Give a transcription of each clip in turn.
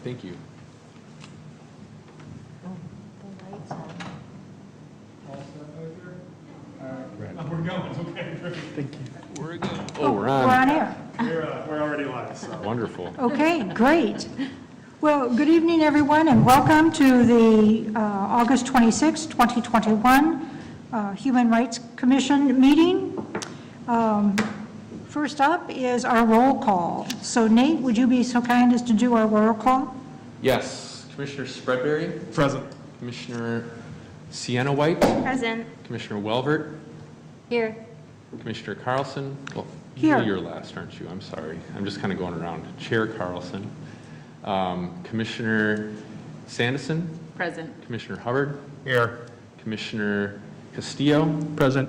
Thank you. The lights on. All set right there? All right. We're going. Okay, great. Thank you. We're good. Oh, we're We're on. on air. We're already live, so. Wonderful. Okay, great. Well, good evening, everyone, and welcome to the August 26, 2021 Human Rights Commission meeting. First up is our roll call. So Nate, would you be so kind as to do our roll call? Yes. Commissioner Spreadberry, Present. Commissioner Sienna White, Present. Commissioner Welvert, Here. Commissioner Carlson. Well, Here. you're last, aren't you? I'm sorry. I'm just kind of going around. Chair Carlson, Commissioner Sanderson, Present. Commissioner Hubbard, Here. Commissioner Castillo, Present.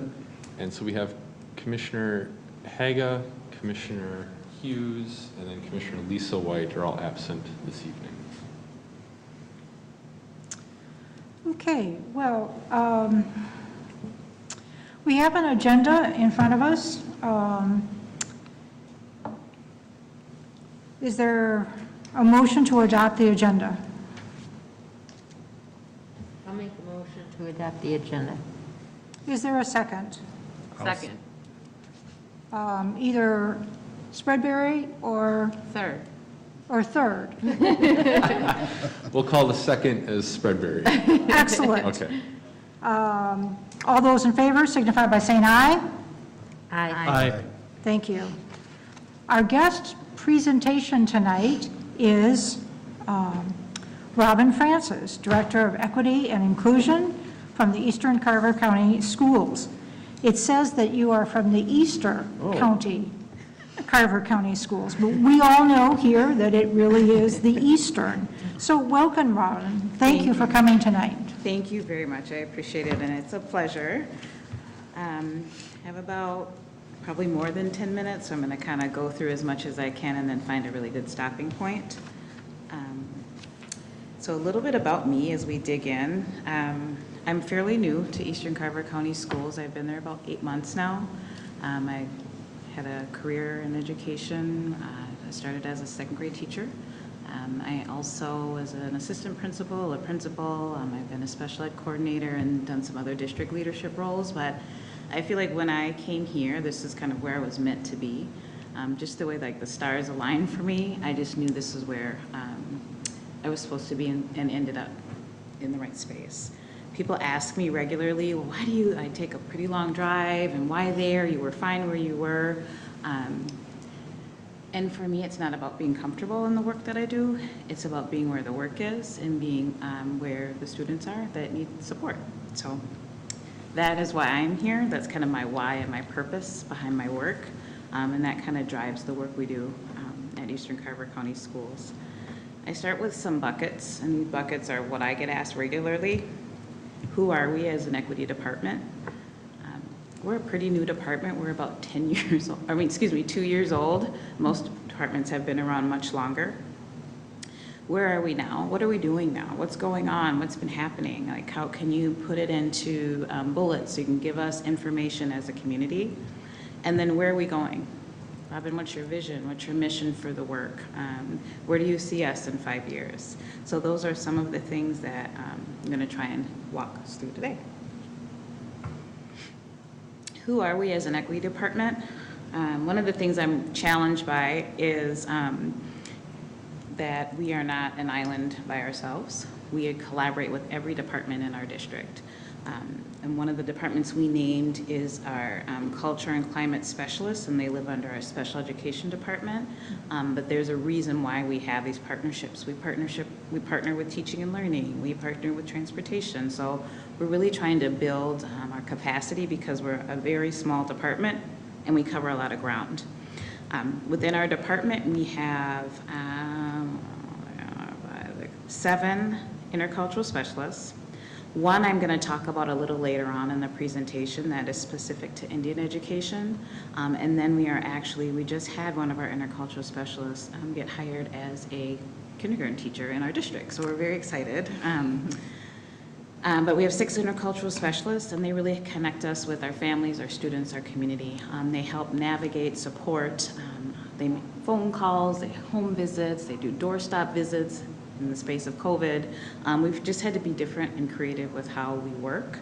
and so we have Commissioner Haga, Commissioner Hughes, and then Commissioner Lisa White are all absent this evening. Okay, well, we have an agenda in front of us. Is there a motion to adopt the agenda? I'll make a motion to adopt the agenda. Is there a second? Second. Either Spreadberry or Third. third? We'll call the second as Spreadberry. Excellent. Okay. All those in favor signify by saying aye. Aye. Thank you. Our guest presentation tonight is Robin Francis, Director of Equity and Inclusion from the Eastern Carver County Schools. It says that you are from the Eastern County, Carver County Schools, but we all know here that it really is the Eastern. So welcome, Robin. Thank you for coming tonight. Thank you very much. I appreciate it, and it's a pleasure. I have about probably more than 10 minutes, so I'm going to kind of go through as much as I can and then find a really good stopping point. So a little bit about me as we dig in. I'm fairly new to Eastern Carver County Schools. I've been there about 8 months now. I had a career in education. I started as a second grade teacher. I also was an assistant principal, a principal. I've been a special ed coordinator and done some other district leadership roles, but I feel like when I came here, this is kind of where I was meant to be. Just the way like the stars aligned for me, I just knew this is where I was supposed to be and ended up in the right space. People ask me regularly, well, why do you, I take a pretty long drive and why there? You were fine where you were. And for me, it's not about being comfortable in the work that I do. It's about being where the work is and being where the students are that need support. So that is why I'm here. That's kind of my why and my purpose behind my work. And that kind of drives the work we do at Eastern Carver County Schools. I start with some buckets, and these buckets are what I get asked regularly. Who are we as an equity department? We're a pretty new department. We're about 10 years old. 2 years old. Most departments have been around much longer. Where are we now? What are we doing now? What's going on? What's been happening? Like, how can you put it into bullets so you can give us information as a community? And then where are we going? Robin, what's your vision? What's your mission for the work? Where do you see us in 5 years? So those are some of the things that I'm going to try and walk us through today. Who are we as an equity department? One of the things I'm challenged by is that we are not an island by ourselves. We collaborate with every department in our district. And one of the departments we named is our culture and climate specialists, and they live under our special education department. But there's a reason why we have these partnerships. We partner with teaching and learning. We partner with transportation. So we're really trying to build our capacity because we're a very small department and we cover a lot of ground. Within our department, we have 7 intercultural specialists. One I'm going to talk about a little later on in the presentation that is specific to Indian education. And then we just had one of our intercultural specialists get hired as a kindergarten teacher in our district. So we're very excited. But we have 6 intercultural specialists, and they really connect us with our families, our students, our community. They help navigate, support. They make phone calls, they home visits, they do doorstop visits, in the space of COVID, we've just had to be different and creative with how we work,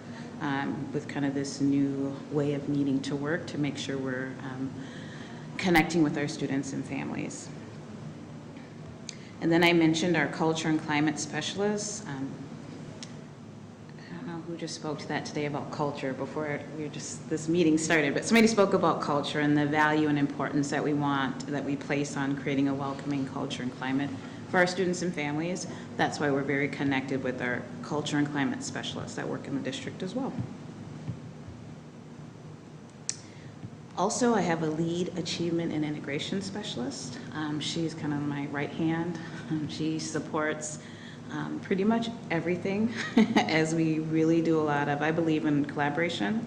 with kind of this new way of needing to work to make sure we're connecting with our students and families. And then I mentioned our culture and climate specialists. I don't know who just spoke to that today about culture before this meeting started, but somebody spoke about culture and the value and importance that we place on creating a welcoming culture and climate for our students and families. That's why we're very connected with our culture and climate specialists that work in the district as well. Also, I have a lead achievement and integration specialist. She's kind of my right hand. She supports pretty much everything as we really do a lot of, I believe in collaboration.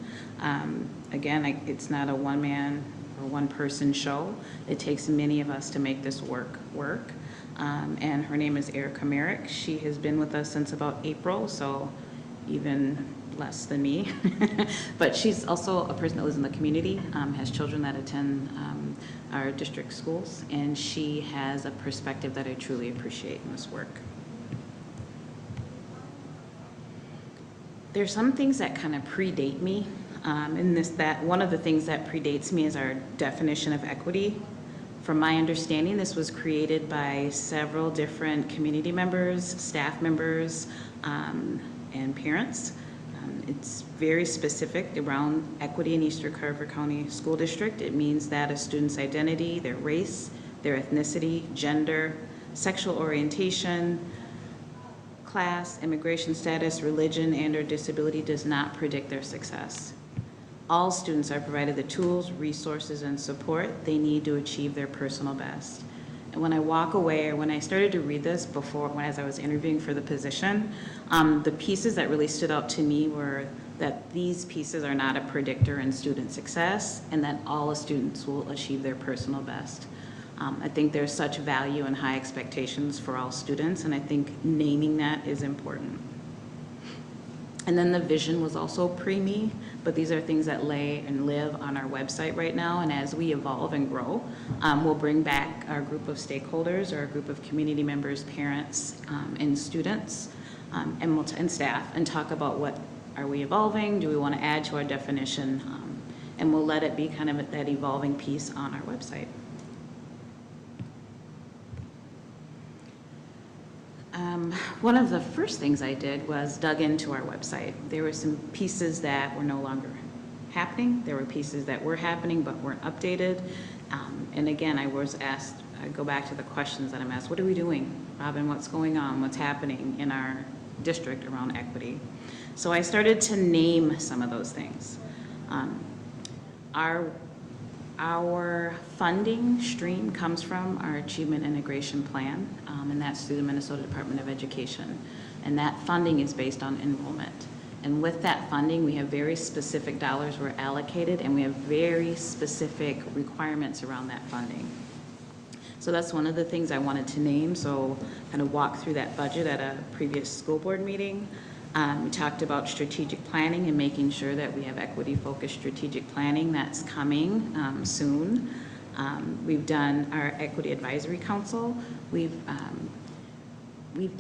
Again, it's not a one-man or one-person show. It takes many of us to make this work. And her name is Erica Merrick. She has been with us since about April, so even less than me. But she's also a person that lives in the community, has children that attend our district schools, and she has a perspective that I truly appreciate in this work. There's some things that kind of predate me, and one of the things that predates me is our definition of equity. From my understanding, this was created by several different community members, staff members, and parents. It's very specific around equity in Eastern Carver County School District. It means that a student's identity, their race, their ethnicity, gender, sexual orientation, class, immigration status, religion, and/or disability does not predict their success. All students are provided the tools, resources, and support they need to achieve their personal best. And when I walk away, or when I started to read this as I was interviewing for the position, the pieces that really stood out to me were that these pieces are not a predictor in student success, and that all the students will achieve their personal best. I think there's such value and high expectations for all students, and I think naming that is important. And then the vision was also pre-me, but these are things that lay and live on our website right now, and as we evolve and grow, we'll bring back our group of stakeholders, or our group of community members, parents, and students, and staff, and talk about what are we evolving, do we want to add to our definition, and we'll let it be kind of that evolving piece on our website. One of the first things I did was dug into our website. There were some pieces that were no longer happening. There were pieces that were happening but weren't updated. And again, I go back to the questions that I'm asked. What are we doing, Robin? What's going on? What's happening in our district around equity? So I started to name some of those things. Our funding stream comes from our Achievement Integration Plan, and that's through the Minnesota Department of Education. And that funding is based on enrollment. And with that funding, we have very specific dollars were allocated, and we have very specific requirements around that funding. So that's one of the things I wanted to name, so kind of walk through that budget at a previous school board meeting. We talked about strategic planning and making sure that we have equity-focused strategic planning. That's coming soon. We've done our Equity Advisory Council. We've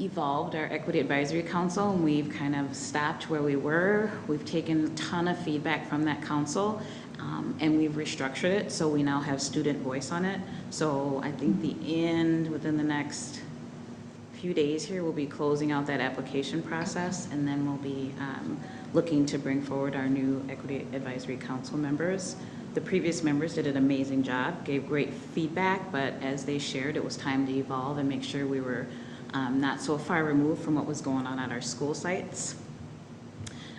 evolved our Equity Advisory Council, and we've kind of stopped where we were. We've taken a ton of feedback from that council, and we've restructured it, so we now have student voice on it. So I think within the next few days here, we'll be closing out that application process, and then we'll be looking to bring forward our new Equity Advisory Council members. The previous members did an amazing job, gave great feedback, but as they shared, it was time to evolve and make sure we were not so far removed from what was going on at our school sites.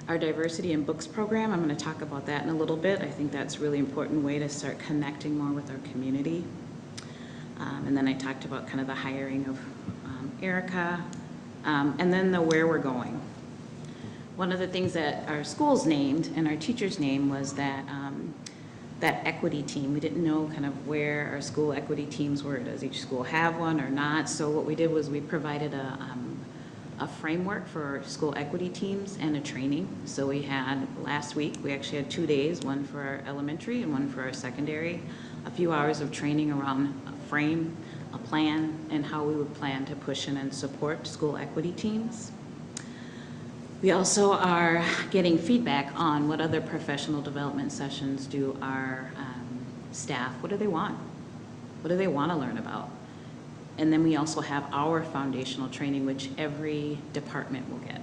Our Diversity in Books program, I'm going to talk about that in a little bit. I think that's a really important way to start connecting more with our community. And then I talked about kind of the hiring of Erica, and then the where we're going. One of the things that our schools named and our teachers named was that equity team. We didn't know kind of where our school equity teams were. Does each school have one or not? So what we did was we provided a framework for school equity teams and a training. So we had, last week, we actually had 2 days, one for our elementary and one for our secondary, a few hours of training around a frame, a plan and how we would plan to push in and support school equity teams. We also are getting feedback on what other professional development sessions do our staff. What do they want? What do they want to learn about? And then we also have our foundational training, which every department will get.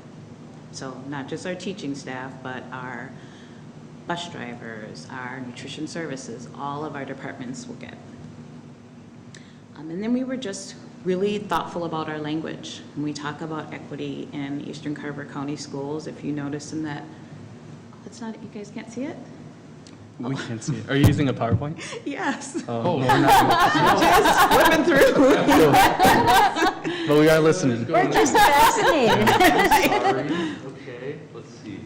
So not just our teaching staff, but our bus drivers, our nutrition services, all of our departments will get. And then we were just really thoughtful about our language. When we talk about equity in Eastern Carver County schools, if you notice in that, it's not, you guys can't see it? We can't see it. Are you using a PowerPoint? Yes. Oh, no, we're not. Flipping through. But we are listening. We're just fascinated. Sorry. Okay, let's see.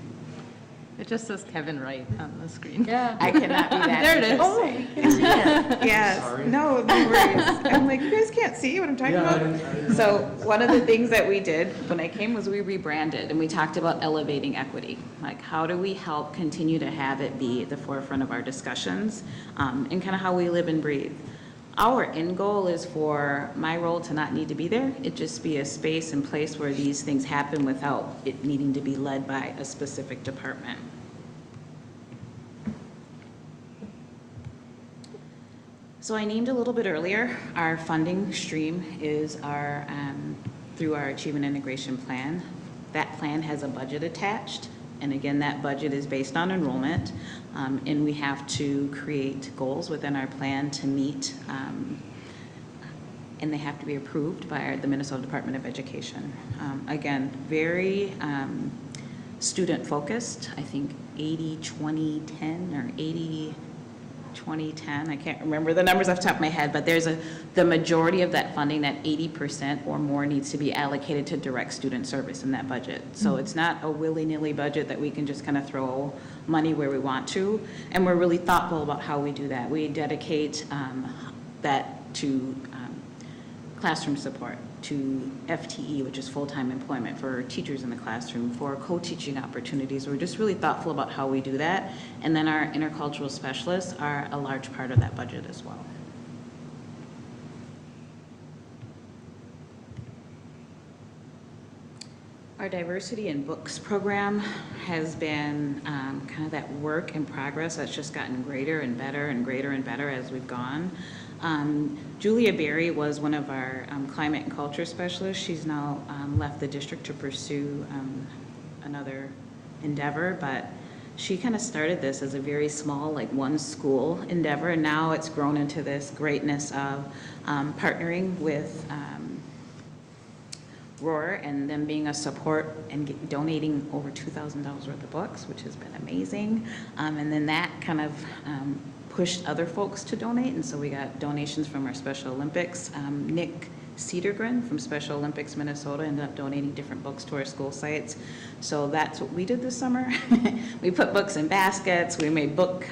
It just says Kevin Wright on the screen. Yeah. I cannot be that. There it is. Oh, you can see it. Yes, Sorry. no worries. I'm like, you guys can't see what I'm talking about? So one of the things that we did when I came was we rebranded and we talked about elevating equity. Like, how do we help continue to have it be at the forefront of our discussions and kind of how we live and breathe? Our end goal is for my role to not need to be there. It just be a space and place where these things happen without it needing to be led by a specific department. So I named a little bit earlier, our funding stream is our, through our Achievement Integration Plan. That plan has a budget attached, and again, that budget is based on enrollment, and we have to create goals within our plan to meet, and they have to be approved by the Minnesota Department of Education. Again, very student-focused, I think 80-20-10 or 80-20-10, I can't remember the numbers off the top of my head, but there's the majority of that funding, that 80% or more, needs to be allocated to direct student service in that budget. So it's not a willy-nilly budget that we can just kind of throw money where we want to, and we're really thoughtful about how we do that. We dedicate that to classroom support, to FTE, which is full-time employment for teachers in the classroom, for co-teaching opportunities. We're just really thoughtful about how we do that. And then our intercultural specialists are a large part of that budget as well. Our diversity in books program has been kind of that work in progress that's just gotten greater and better and greater and better as we've gone. Julia Berry was one of our climate and culture specialists. She's now left the district to pursue another endeavor, but she kind of started this as a very small, like one school endeavor, and now it's grown into this greatness of partnering with Roar and them being a support and donating over $2,000 worth of books, which has been amazing. And then that kind of pushed other folks to donate, and so we got donations from our Special Olympics. Nick Cedergren from Special Olympics Minnesota ended up donating different books to our school sites. So that's what we did this summer. We put books in baskets, we made book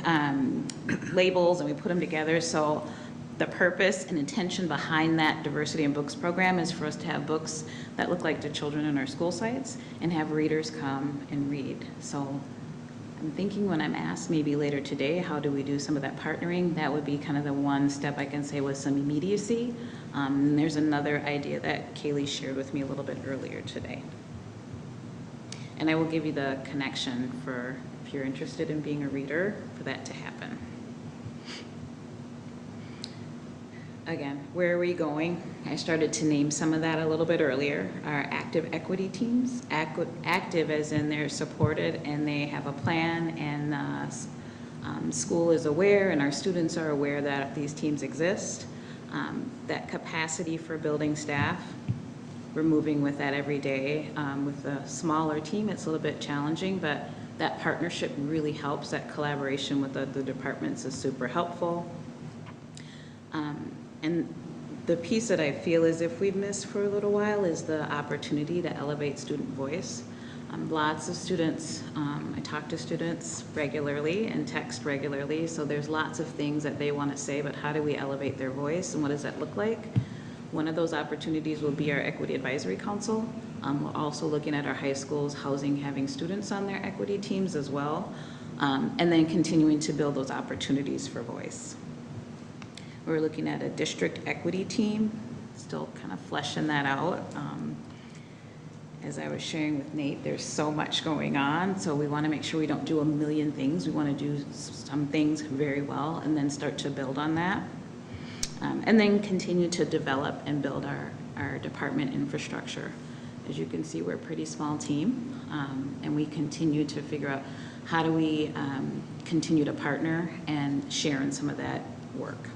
labels, and we put them together. So the purpose and intention behind that diversity in books program is for us to have books that look like the children in our school sites and have readers come and read. So I'm thinking when I'm asked maybe later today, how do we do some of that partnering? That would be kind of the one step I can say with some immediacy. And there's another idea that Kaylee shared with me a little bit earlier today. And I will give you the connection for if you're interested in being a reader for that to happen. Again, where are we going? I started to name some of that a little bit earlier. Our active equity teams, active as in they're supported and they have a plan, and school is aware and our students are aware that these teams exist. That capacity for building staff, we're moving with that every day. With a smaller team, it's a little bit challenging, but that partnership really helps. That collaboration with the departments is super helpful. And the piece that I feel is if we've missed for a little while is the opportunity to elevate student voice. Lots of students, I talk to students regularly and text regularly, so there's lots of things that they want to say, but how do we elevate their voice and what does that look like? One of those opportunities will be our Equity Advisory Council. We're also looking at our high schools housing, having students on their equity teams as well, and then continuing to build those opportunities for voice. We're looking at a district equity team, still kind of fleshing that out. As I was sharing with Nate, there's so much going on, so we want to make sure we don't do a million things. We want to do some things very well and then start to build on that. And then continue to develop and build our department infrastructure. As you can see, we're a pretty small team, and we continue to figure out how do we continue to partner and share in some of that work.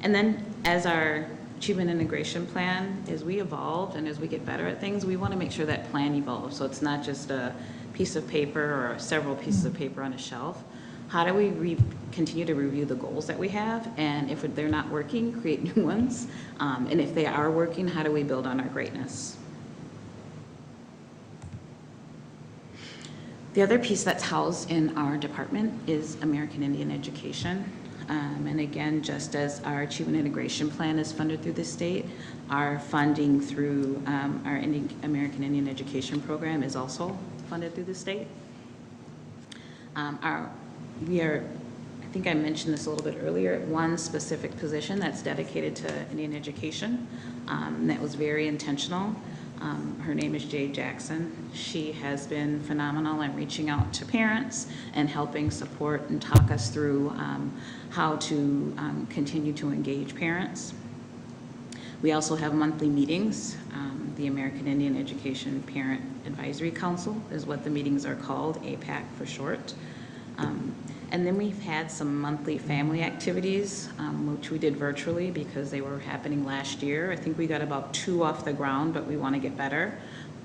And then as our achievement integration plan, as we evolve and as we get better at things, we want to make sure that plan evolves. So it's not just a piece of paper or several pieces of paper on a shelf. How do we continue to review the goals that we have? And if they're not working, create new ones. And if they are working, how do we build on our greatness? The other piece that's housed in our department is American Indian education. And again, just as our achievement integration plan is funded through the state, our funding through our American Indian education program is also funded through the state. I think I mentioned this a little bit earlier, one specific position that's dedicated to Indian education. That was very intentional. Her name is Jay Jackson. She has been phenomenal in reaching out to parents and helping support and talk us through how to continue to engage parents. We also have monthly meetings. The American Indian Education Parent Advisory Council is what the meetings are called, APAC for short. And then we've had some monthly family activities, which we did virtually because they were happening last year. I think we got about 2 off the ground, but we want to get better.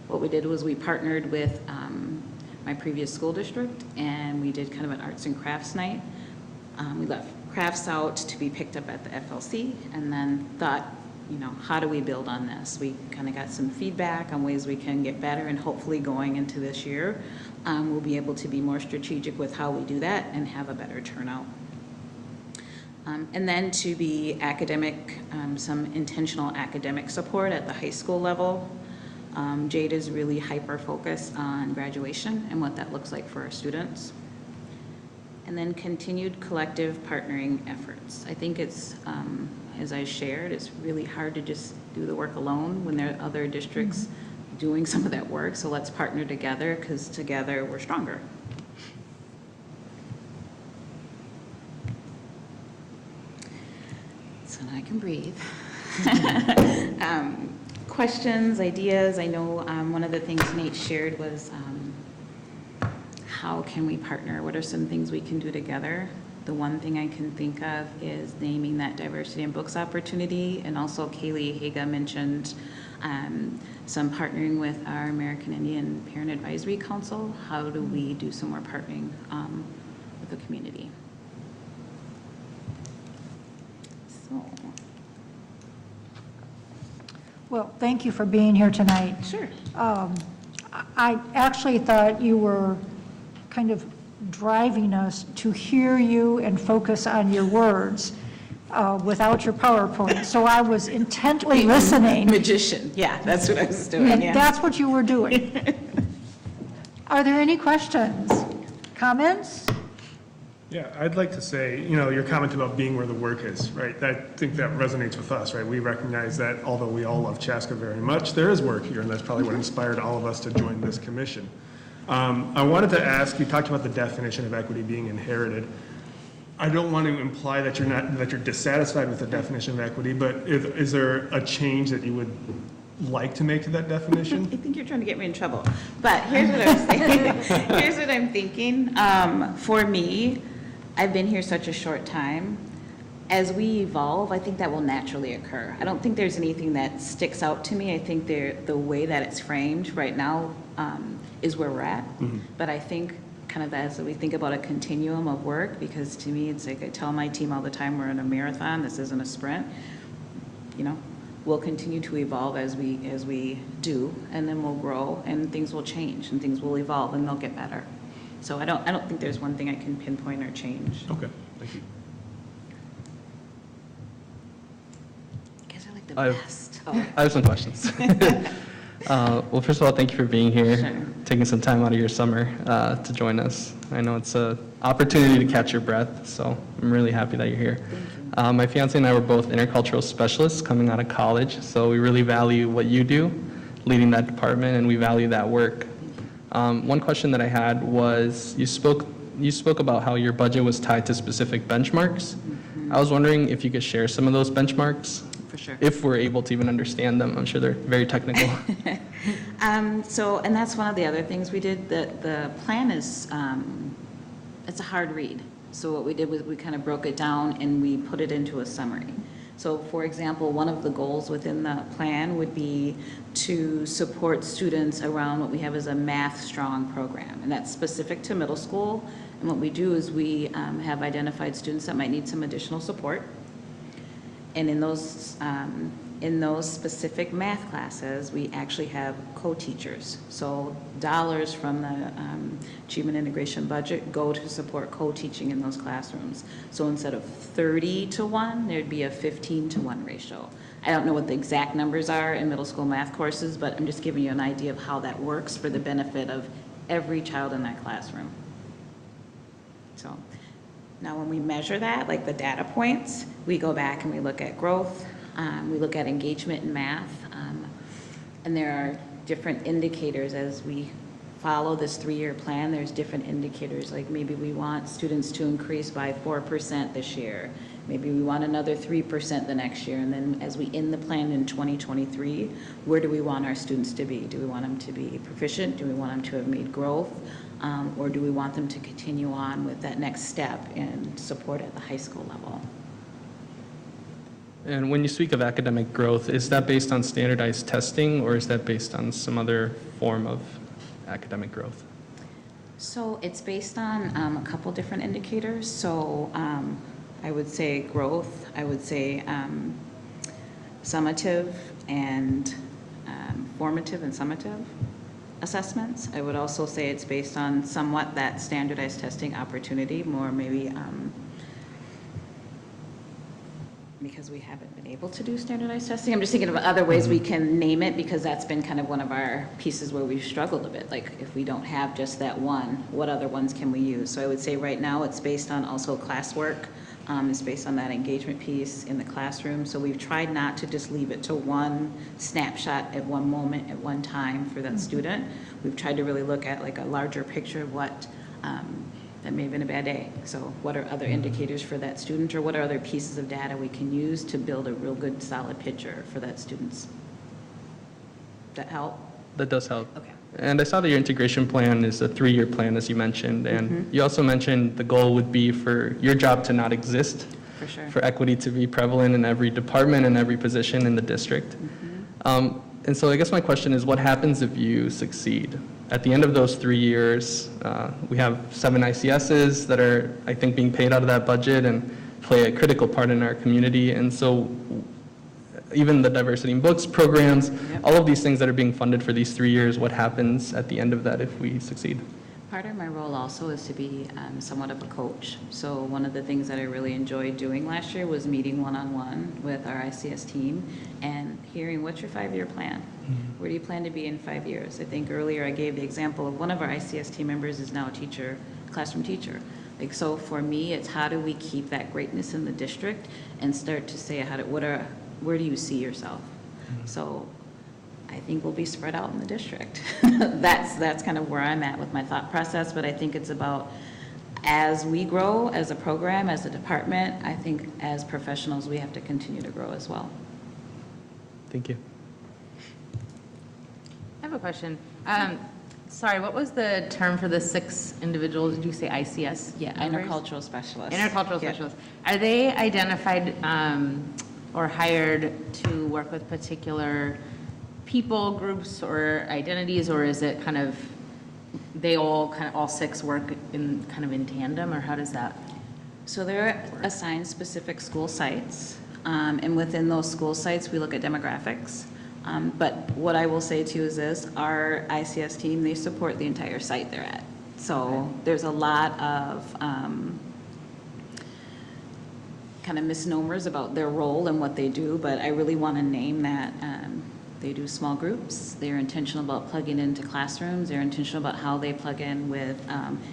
What we did was we partnered with my previous school district, and we did kind of an arts and crafts night. We left crafts out to be picked up at the FLC, and then thought, you know, how do we build on this? We kind of got some feedback on ways we can get better, and hopefully going into this year, we'll be able to be more strategic with how we do that and have a better turnout. And then to be academic, some intentional academic support at the high school level. Jade is really hyper-focused on graduation and what that looks like for our students. And then continued collective partnering efforts. I think it's, as I shared, it's really hard to just do the work alone when there are other districts doing some of that work. So let's partner together, because together we're stronger. So now I can breathe. Questions, ideas. I know one of the things Nate shared was how can we partner? What are some things we can do together? The one thing I can think of is naming that diversity in books opportunity, and also Kaylee Haga mentioned some partnering with our American Indian Parent Advisory Council. How do we do some more partnering with the community? So. Well, thank you for being here tonight. Sure. I actually thought you were kind of driving us to hear you and focus on your words without your PowerPoint. So I was intently listening. Magician, yeah, that's what I was doing, And yeah. that's what you were doing. Are there any questions, comments? Yeah, I'd like to say, you know, your comment about being where the work is, right? I think that resonates with us, right? We recognize that although we all love Chaska very much, there is work here, and that's probably what inspired all of us to join this commission. I wanted to ask, you talked about the definition of equity being inherited. I don't want to imply that you're dissatisfied with the definition of equity, but is there a change that you would like to make to that definition? I think you're trying to get me in trouble, but here's what I'm saying. Here's what I'm thinking. For me, I've been here such a short time. As we evolve, I think that will naturally occur. I don't think there's anything that sticks out to me. I think the way that it's framed right now is where we're at. Mm-hmm. But I think kind of as we think about a continuum of work, because to me, it's like I tell my team all the time, we're in a marathon, this isn't a sprint. You know, we'll continue to evolve as we do, and then we'll grow, and things will change, and things will evolve, and they'll get better. So I don't think there's one thing I can pinpoint or change. Okay, thank you. You guys are like the I best. have some questions. Well, first of all, thank you for being here, Sure. taking some time out of your summer to join us. I know it's an opportunity to catch your breath, so I'm really happy that you're here. My fiance and I were both intercultural specialists coming out of college, so we really value what you do, leading that department, and we value that work. One question that I had was, you spoke about how your budget was tied to specific benchmarks. I was wondering if you could share some of those benchmarks, For sure. if we're able to even understand them. I'm sure they're very technical. And that's one of the other things we did. The plan is, it's a hard read. So what we did was we kind of broke it down and we put it into a summary. So for example, one of the goals within the plan would be to support students around what we have as a Math Strong program. And that's specific to middle school. And what we do is we have identified students that might need some additional support. And in those specific math classes, we actually have co-teachers. So dollars from the Achievement Integration budget go to support co-teaching in those classrooms. So instead of 30-to-1, there'd be a 15-to-1 ratio. I don't know what the exact numbers are in middle school math courses, but I'm just giving you an idea of how that works for the benefit of every child in that classroom. So now when we measure that, like the data points, we go back and we look at growth, we look at engagement in math, and there are different indicators as we follow this 3-year plan. There's different indicators, like maybe we want students to increase by 4% this year. Maybe we want another 3% the next year. And then as we end the plan in 2023, where do we want our students to be? Do we want them to be proficient? Do we want them to have made growth? Or do we want them to continue on with that next step in support at the high school level? And when you speak of academic growth, is that based on standardized testing, or is that based on some other form of academic growth? So it's based on a couple different indicators. So I would say growth, I would say summative and formative and summative assessments. I would also say it's based on somewhat that standardized testing opportunity, more maybe because we haven't been able to do standardized testing. I'm just thinking of other ways we can name it, because that's been kind of one of our pieces where we've struggled a bit. Like if we don't have just that one, what other ones can we use? So I would say right now it's based on also classwork. It's based on that engagement piece in the classroom. So we've tried not to just leave it to one snapshot at one moment at one time for that student. We've tried to really look at like a larger picture of what that may have been a bad day. So what are other indicators for that student, or what are other pieces of data we can use to build a real good solid picture for that student's? That help? That does help. Okay. And I saw that your integration plan is a 3-year plan, as you mentioned, and you also mentioned the goal would be for your job to not exist, For sure. for equity to be prevalent in every department and every position in the district. And so I guess my question is, what happens if you succeed? At the end of those 3 years, we have 7 ICSs that are, I think, being paid out of that budget and play a critical part in our community. And so even the diversity in books programs, all of these things that are being funded for these 3 years, what happens at the end of that if we succeed? Part of my role also is to be somewhat of a coach. So one of the things that I really enjoyed doing last year was meeting one-on-one with our ICS team and hearing, what's your 5-year plan? Where do you plan to be in 5 years? I think earlier I gave the example of one of our ICS team members is now a teacher, classroom teacher. Like, so for me, it's how do we keep that greatness in the district and start to say, where do you see yourself? So I think we'll be spread out in the district. That's kind of where I'm at with my thought process, but I think it's about, as we grow as a program, as a department, I think as professionals, we have to continue to grow as well. Thank you. I have a question. Sorry, what was the term for the 6 individuals? Did you say ICS? Yeah, members? intercultural specialists. Intercultural Yeah. specialists. Are they identified or hired to work with particular people, groups, or identities, or is it kind of, they all 6 work in in tandem, or how does that? So they're assigned specific school sites, and within those school sites, we look at demographics. But what I will say too is this, our ICS team, they support the entire site they're at. So there's a lot of kind of misnomers about their role and what they do, but I really want to name that They do small groups. They're intentional about plugging into classrooms. They're intentional about how they plug in with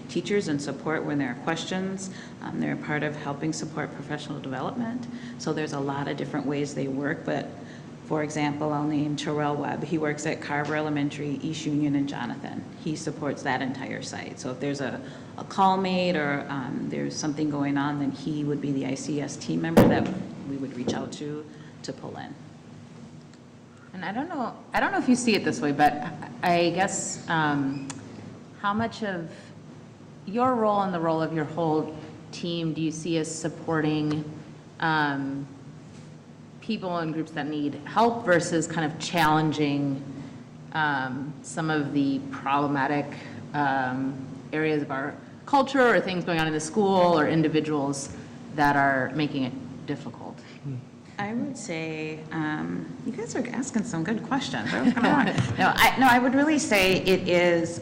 teachers and support when there are questions. They're a part of helping support professional development. So there's a lot of different ways they work, but for example, I'll name Terrell Webb. He works at Carver Elementary, East Union, and Jonathan. He supports that entire site. So if there's a call made or there's something going on, then he would be the ICS team member that we would reach out to pull in. And I don't know if you see it this way, but I guess how much of your role and the role of your whole team do you see as supporting people and groups that need help versus kind of challenging some of the problematic areas of our culture or things going on in the school or individuals that are making it difficult? I would say, you guys are asking some good questions. I was gonna lie. No, I would really say it is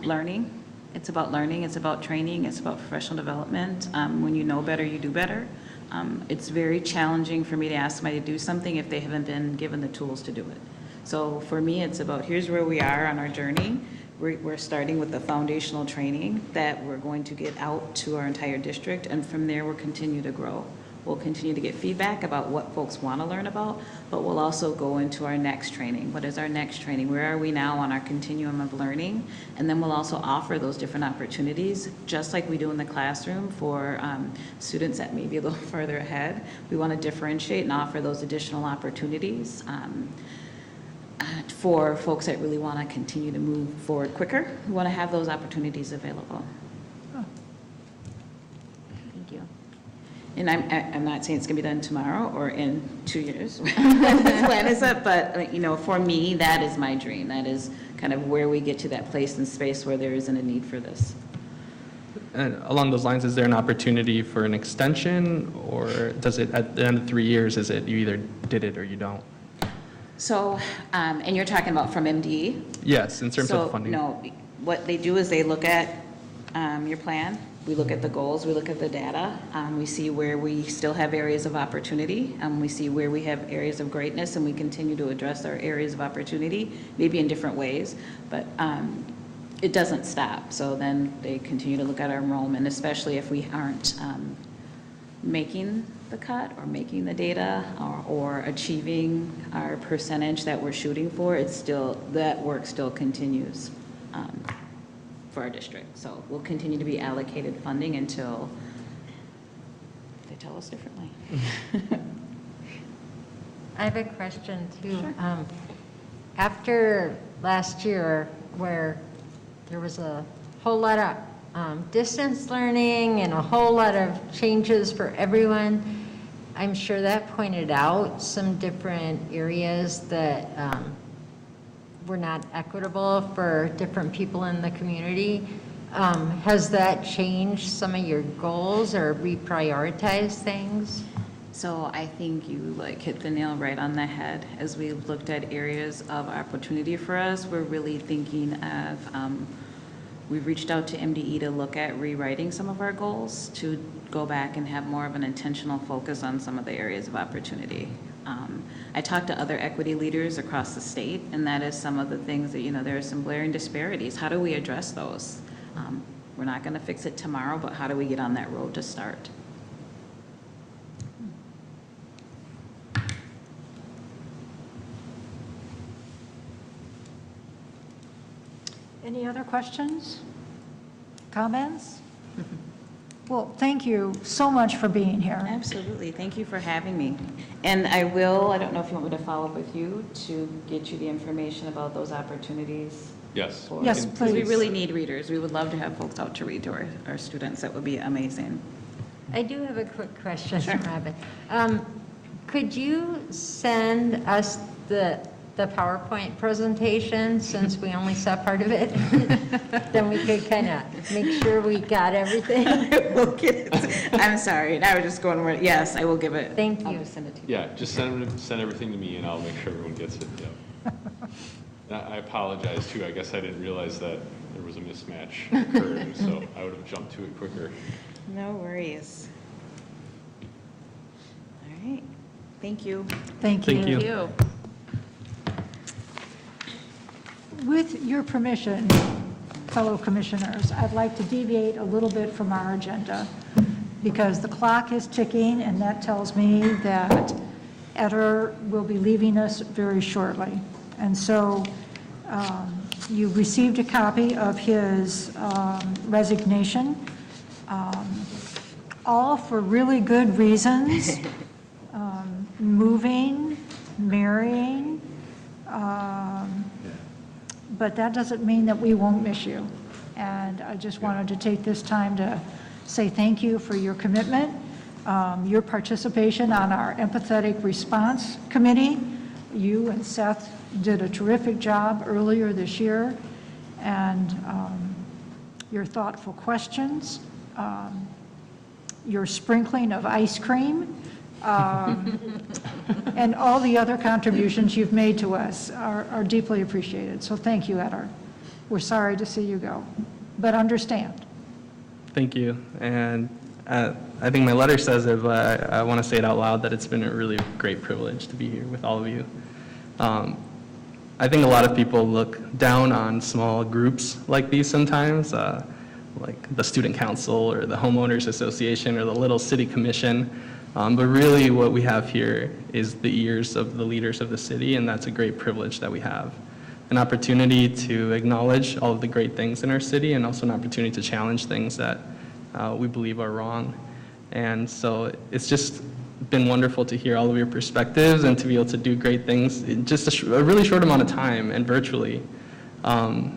learning. It's about learning, it's about training, it's about professional development. When you know better, you do better. It's very challenging for me to ask somebody to do something if they haven't been given the tools to do it. So for me, it's about here's where we are on our journey. We're starting with the foundational training that we're going to get out to our entire district, and from there, we'll continue to grow. We'll continue to get feedback about what folks want to learn about, but we'll also go into our next training. What is our next training? Where are we now on our continuum of learning? And then we'll also offer those different opportunities, just like we do in the classroom for students that may be a little further ahead. We want to differentiate and offer those additional opportunities for folks that really want to continue to move forward quicker. We want to have those opportunities available. Thank you. And I'm not saying it's going to be done tomorrow or in 2 years. The plan is up, but for me, that is my dream. That is kind of where we get to that place and space where there isn't a need for this. And along those lines, is there an opportunity for an extension, or does it, at the end of 3 years, is it you either did it or you don't? So, and you're talking about from MDE? Yes, in terms of funding. No, what they do is they look at your plan. We look at the goals, we look at the data, we see where we still have areas of opportunity, we see where we have areas of greatness, and we continue to address our areas of opportunity, maybe in different ways, but it doesn't stop. So then they continue to look at our enrollment, especially if we aren't making the cut or making the data or achieving our percentage that we're shooting for. It's still, that work still continues. For our district. So we'll continue to be allocated funding until they tell us differently. I have a question too. Sure. After last year, where there was a whole lot of distance learning and a whole lot of changes for everyone, I'm sure that pointed out some different areas that were not equitable for different people in the community. Has that changed some of your goals or reprioritized things? So I think you hit the nail right on the head. As we looked at areas of opportunity for us, we're really thinking of, we've reached out to MDE to look at rewriting some of our goals to go back and have more of an intentional focus on some of the areas of opportunity. I talked to other equity leaders across the state, and that is some of the things that, there are some glaring disparities. How do we address those? We're not going to fix it tomorrow, but how do we get on that road to start? Any other questions? Comments? Well, thank you so much for being here. Absolutely. Thank you for having me. And I don't know if you want me to follow up with you to get you the information about those opportunities. Yes. Yes, Because we please. really need readers. We would love to have folks out to read to our students. That would be amazing. I do have a quick question, Sure. Robin. Could you send us the PowerPoint presentation, since we only saw part of it? Then we could kind of make sure we got everything. We'll get it. I'm sorry. I was just going where, yes, I will give it. Thank I'll you. just send it to you. Yeah, just send everything to me and I'll make sure everyone gets it, yeah. I apologize too, I guess I didn't realize that there was a mismatch occurring, so I would have jumped to it quicker. No worries. All right. Thank you. Thank you. Thank you. You. With your permission, fellow commissioners, I'd like to deviate a little bit from our agenda because the clock is ticking, and that tells me that Eder will be leaving us very shortly. And so you received a copy of his resignation, all for really good reasons, moving, marrying, but that doesn't mean that we won't miss you. And I just wanted to take this time to say thank you for your commitment, your participation on our Empathetic Response Committee. You and Seth did a terrific job earlier this year, and your thoughtful questions, your sprinkling of ice cream, and all the other contributions you've made to us are deeply appreciated. So thank you, Eder. We're sorry to see you go, but understand. Thank you. And I think my letter says it, but I want to say it out loud that it's been a really great privilege to be here with all of you. I think a lot of people look down on small groups like these sometimes, like the student council or the homeowners association or the little city commission. But really what we have here is the ears of the leaders of the city, and that's a great privilege that we have. An opportunity to acknowledge all of the great things in our city, and also an opportunity to challenge things that we believe are wrong. And so it's just been wonderful to hear all of your perspectives and to be able to do great things in just a really short amount of time and virtually. I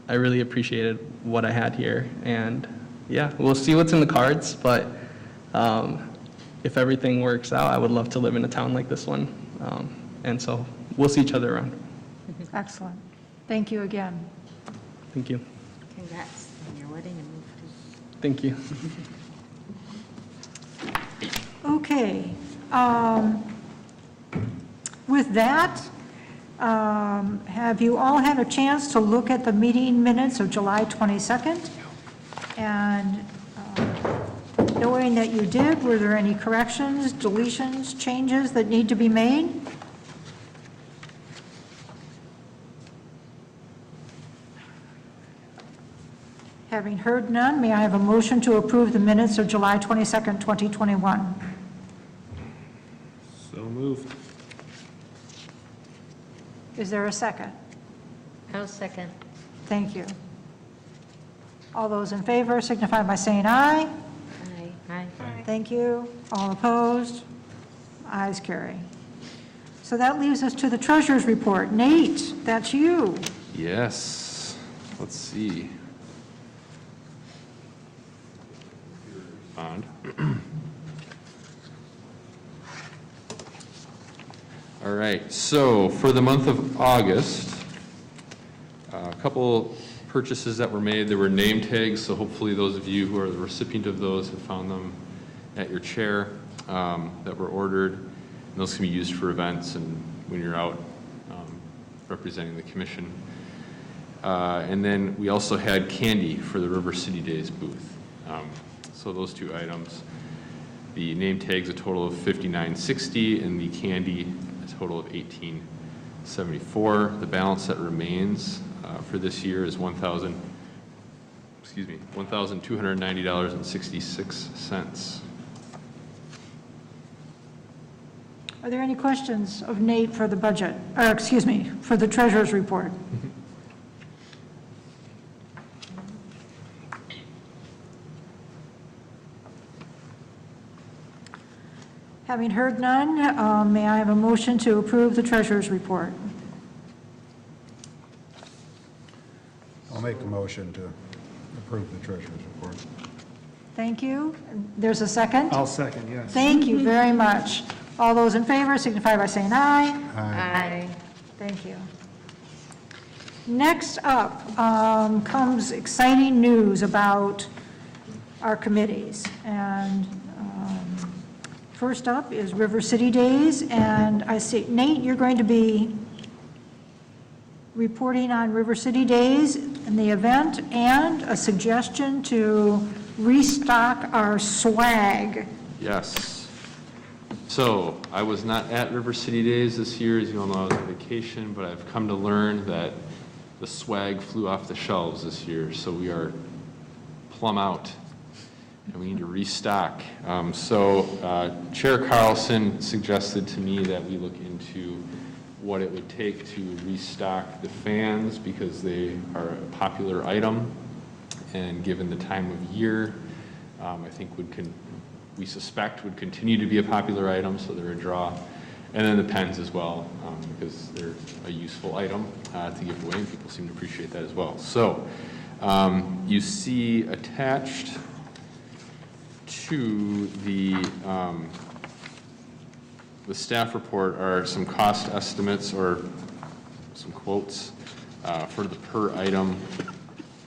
really appreciated what I had here, and yeah, we'll see what's in the cards, but if everything works out, I would love to live in a town like this one. And so we'll see each other around. Excellent. Thank you again. Thank you. Congrats on your wedding and move to. Thank you. Okay. With that, have you all had a chance to look at the meeting minutes of July 22nd? And knowing that you did, were there any corrections, deletions, changes that need to be made? Having heard none, may I have a motion to approve the minutes of July 22nd, 2021? So moved. Is there a second? I'll second. Thank you. All those in favor signify by saying aye. Aye. Thank you. All opposed? Ayes carry. So that leaves us to the treasurer's report. Nate, that's you. Yes, let's see. On. All right, so for the month of August, a couple purchases that were made. There were name tags, so hopefully those of you who are the recipient of those have found them at your chair that were ordered. And those can be used for events and when you're out representing the commission. And then we also had candy for the River City Days booth. So those two items, the name tag's a total of $59.60 and the candy a total of $18.74. The balance that remains for this year is $1,290.66. Are there any questions of Nate for the budget, or excuse me, for the treasurer's report? Having heard none, may I have a motion to approve the treasurer's report? I'll make a motion to approve the treasurer's report. Thank you. There's a second? I'll second, yes. Thank you very much. All those in favor signify by saying aye. Aye. Thank you. Next up comes exciting news about our committees. And first up is River City Days. And I see, Nate, you're going to be reporting on River City Days and the event, and a suggestion to restock our swag. Yes. So I was not at River City Days this year. As you all know, I was on vacation, but I've come to learn that the swag flew off the shelves this year, so we are plumb out, and we need to restock. Chair Carlson suggested to me that we look into what it would take to restock the fans because they are a popular item, and given the time of year, I think we suspect would continue to be a popular item, so they're a draw. And then the pens as well, because they're a useful item to give away, and people seem to appreciate that as well. So you see attached to the staff report are some cost estimates or some quotes for the per item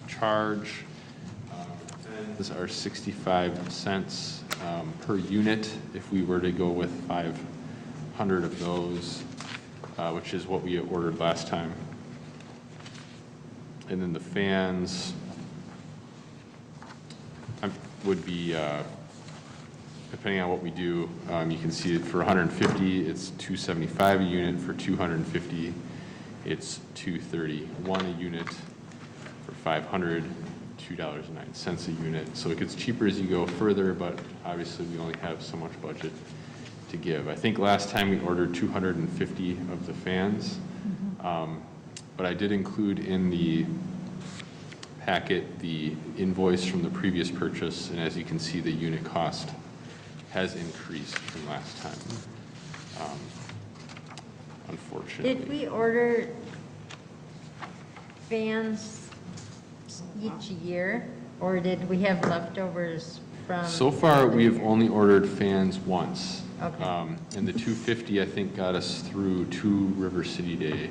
charge. These are 65 cents per unit if we were to go with 500 of those, which is what we ordered last time. And then the fans would be, depending on what we do, you can see it for 150, it's $275 a unit. For 250, it's $231 a unit. For 500, $2.09 a unit. So it gets cheaper as you go further, but obviously we only have so much budget to give. I think last time we ordered 250 of the fans, but I did include in the packet the invoice from the previous purchase, and as you can see, the unit cost has increased from last time, unfortunately. Did we order fans each year, or did we have leftovers from? So far, we've only ordered fans once. Okay. And the 250, I think, got us through 2 River City Day.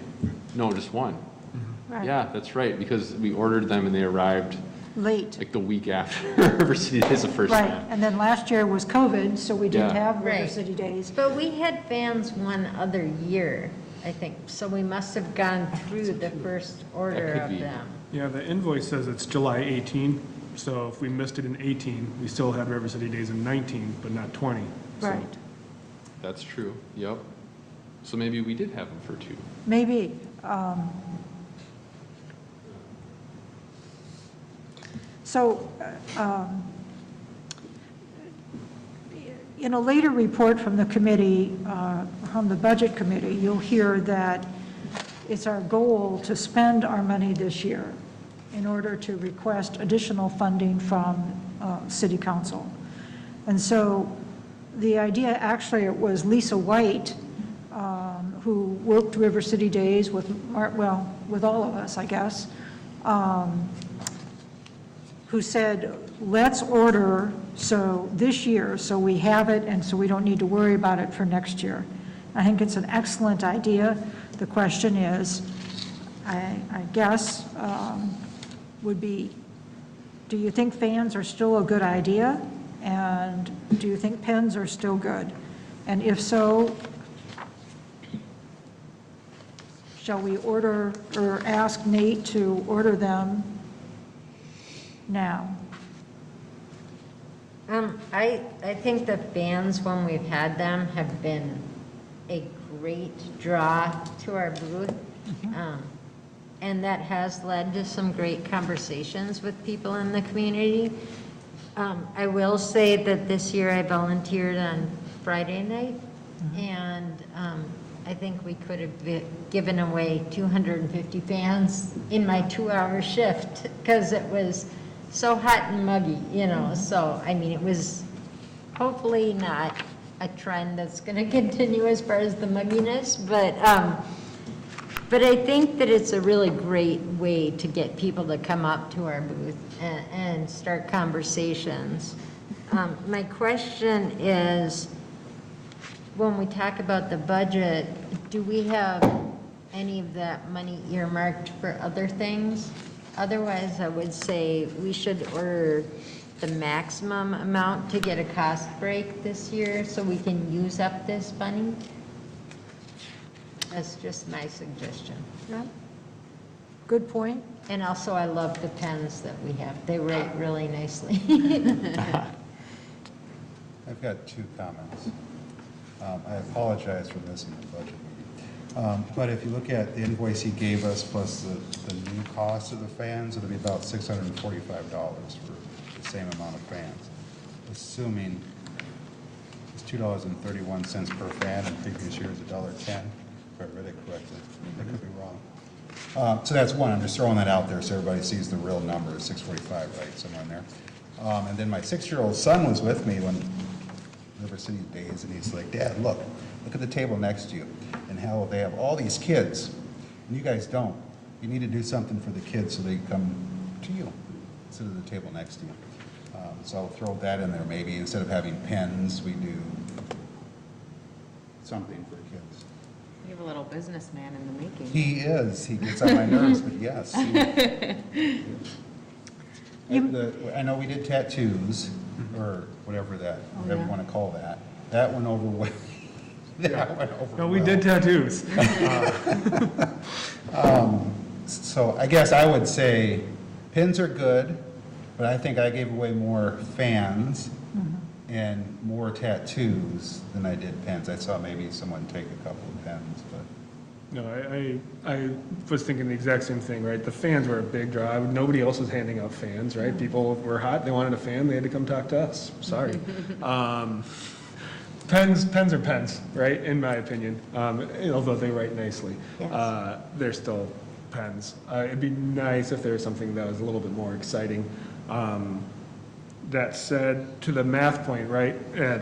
No, just one. Right. Yeah, that's right, because we ordered them and they arrived Late. like the week after River City Days the first Right, time. and then last year was COVID, so we didn't Yeah. have River Right. City Days. But we had fans one other year, I think, so we must have gone through the first order could of be. them. Yeah, the invoice says it's July 18, so if we missed it in 18, we still had River City Days in 19, but not 20. So- Right, That's true, yep. So maybe we did have them for 2. maybe. So, in a later report from the committee, from the Budget Committee, you'll hear that it's our goal to spend our money this year in order to request additional funding from City Council. And so the idea, actually, it was Lisa White, who worked River City Days with, with all of us, I guess, who said, let's order this year, so we have it and so we don't need to worry about it for next year. I think it's an excellent idea. The question is, I guess, would be, do you think fans are still a good idea? And do you think pens are still good? And if so, shall we order or ask Nate to order them now? I think the fans, when we've had them, have been a great draw to our booth. And that has led to some great conversations with people in the community. I will say that this year I volunteered on Friday night, and I think we could have given away 250 fans in my 2-hour shift, because it was so hot and muggy, so, I mean, it was hopefully not a trend that's going to continue as far as the mugginess, but I think that it's a really great way to get people to come up to our booth and start conversations. My question is, when we talk about the budget, do we have any of that money earmarked for other things? Otherwise, I would say we should order the maximum amount to get a cost break this year so we can use up this money. That's just my suggestion. Yeah. Good point. And also, I love the pens that we have. They write really nicely. I've got 2 comments. I apologize for missing the budget meeting. But if you look at the invoice he gave us plus the new cost of the fans, it'll be about $645 for the same amount of fans, assuming it's $2.31 per fan, and previous year is $1.10, if I read it correctly. I could be wrong. So that's one. I'm just throwing that out there so everybody sees the real number, 645, right, somewhere in there. And then my 6-year-old son was with me when River City Days, and he's like, Dad, look at the table next to you, and how they have all these kids, and you guys don't. You need to do something for the kids so they come to you instead of the table next to you. So I'll throw that in there maybe. Instead of having pens, we do something for kids. You have a little businessman in the making. He is. He gets on my nerves, but yes. I know we did tattoos, or whatever you want to call that. That went over well. That went over No, we well. did tattoos. So I guess I would say pins are good, but I think I gave away more fans and more tattoos than I did pens. I saw maybe someone take a couple of pens, but. No, I was thinking the exact same thing, right? The fans were a big draw. Nobody else was handing out fans, right? People were hot, they wanted a fan, they had to come talk to us. Sorry. Pens are pens, right, in my opinion, although they write nicely. Yes. They're still pens. It'd be nice if there was something that was a little bit more exciting. That said, to the math point, right, at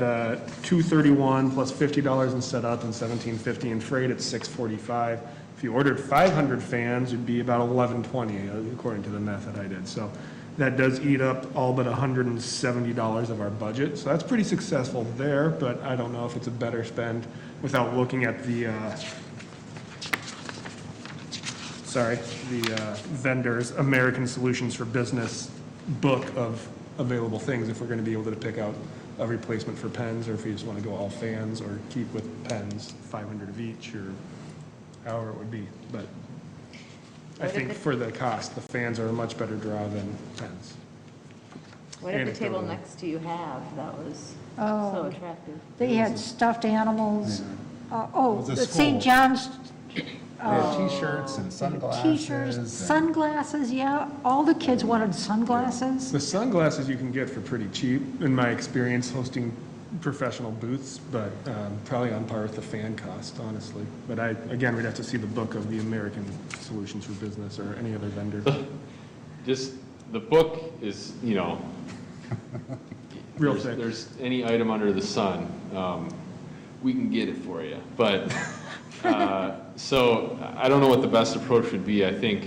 $231 plus $50 in setup and $17.50 in freight, it's $645. If you ordered 500 fans, it'd be about $1120, according to the math that I did. So that does eat up all but $170 of our budget. So that's pretty successful there, but I don't know if it's a better spend without looking at the vendor's American Solutions for Business book of available things, if we're going to be able to pick out a replacement for pens, or if we just want to go all fans, or keep with pens, 500 of each, or however it would be. But I think for the cost, the fans are a much better draw than pens. What did the table Anecdotally. next to you have that was Oh. so attractive? They had stuffed animals. It was a The St. school. John's We had T-shirts and sunglasses. T-shirts, and- sunglasses, yeah. All the kids wanted sunglasses. The sunglasses you can get for pretty cheap, in my experience hosting professional booths, but probably on par with the fan cost, honestly. But again, we'd have to see the book of the American Solutions for Business or any other vendor. Just, the book is, Real there's- thick. There's any item under the sun, we can get it for you. But, so I don't know what the best approach would be. I think,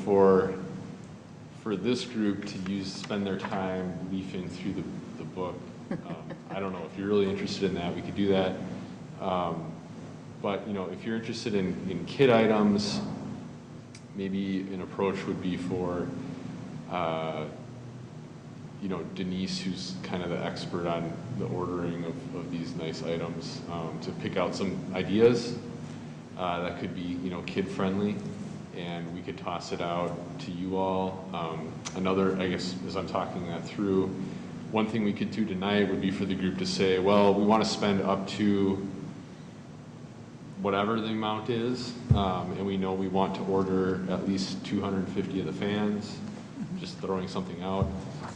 for this group to spend their time leafing through the book, I don't know, if you're really interested in that, we could do that. But, if you're interested in kid items, maybe an approach would be for, Denise, who's kind of the expert on the ordering of these nice items, to pick out some ideas that could be, kid-friendly, and we could toss it out to you all. Another, I guess, as I'm talking that through, one thing we could do tonight would be for the group to say, well, we want to spend up to whatever the amount is, and we know we want to order at least 250 of the fans, just throwing something out,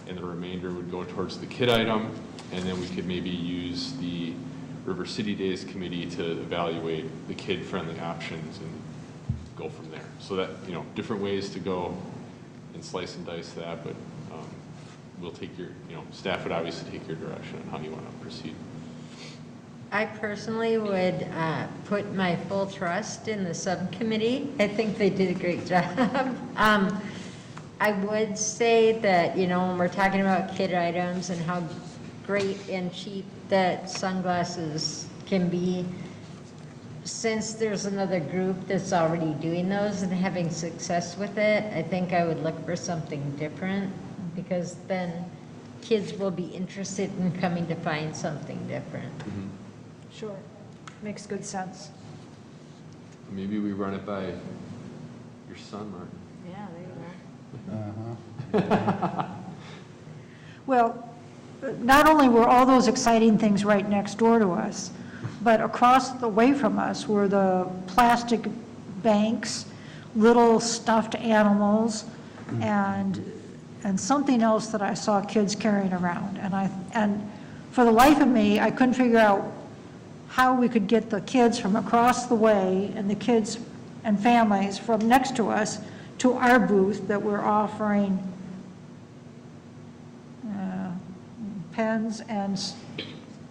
and the remainder would go towards the kid item, and then we could maybe use the River City Days Committee to evaluate the kid-friendly options and go from there. So that, different ways to go and slice and dice that, but we'll take your, staff would obviously take your direction on how you want to proceed. I personally would put my full trust in the subcommittee. I think they did a great job. I would say that, when we're talking about kid items and how great and cheap that sunglasses can be, since there's another group that's already doing those and having success with it, I think I would look for something different, because then kids will be interested in coming to find something different. Sure, makes good sense. Maybe we run it by your son, Martin. Yeah, there you go. Uh-huh. Well, not only were all those exciting things right next door to us, but across the way from us were the plastic banks, little stuffed animals, and something else that I saw kids carrying around. And for the life of me, I couldn't figure out how we could get the kids from across the way and the kids and families from next to us to our booth that we're offering pens and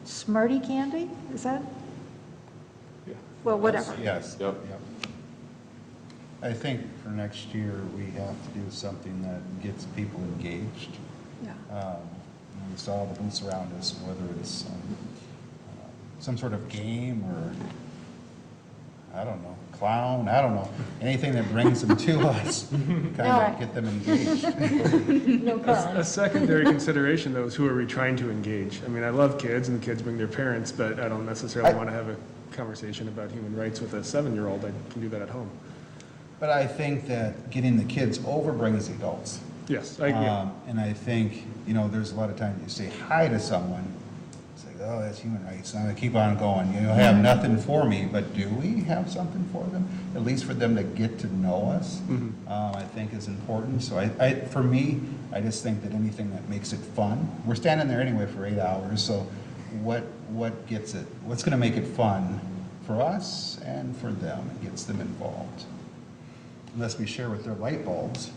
Smartie candy, is that? Yeah. Well, whatever. Yes. Yep. Yep. I think for next year, we have to do something that gets people engaged. Yeah. We saw the booths around us, whether it's some sort of game or, I don't know, clown, I don't know, anything that brings them to us, kind of get them engaged. No problem. A secondary consideration, though, is who are we trying to engage? I mean, I love kids, and the kids bring their parents, but I don't necessarily want to have a conversation about human rights with a 7-year-old. I can do that at home. But I think that getting the kids over brings the adults. Yes, I agree. And I think, there's a lot of times you say hi to someone, it's like, oh, that's human rights, and I'm gonna keep on going, have nothing for me, but do we have something for them? At least for them to get to know us, I think is important. So for me, I just think that anything that makes it fun, we're standing there anyway for 8 hours, so what gets it, what's gonna make it fun for us and for them and gets them involved? Unless we share with their light bulbs.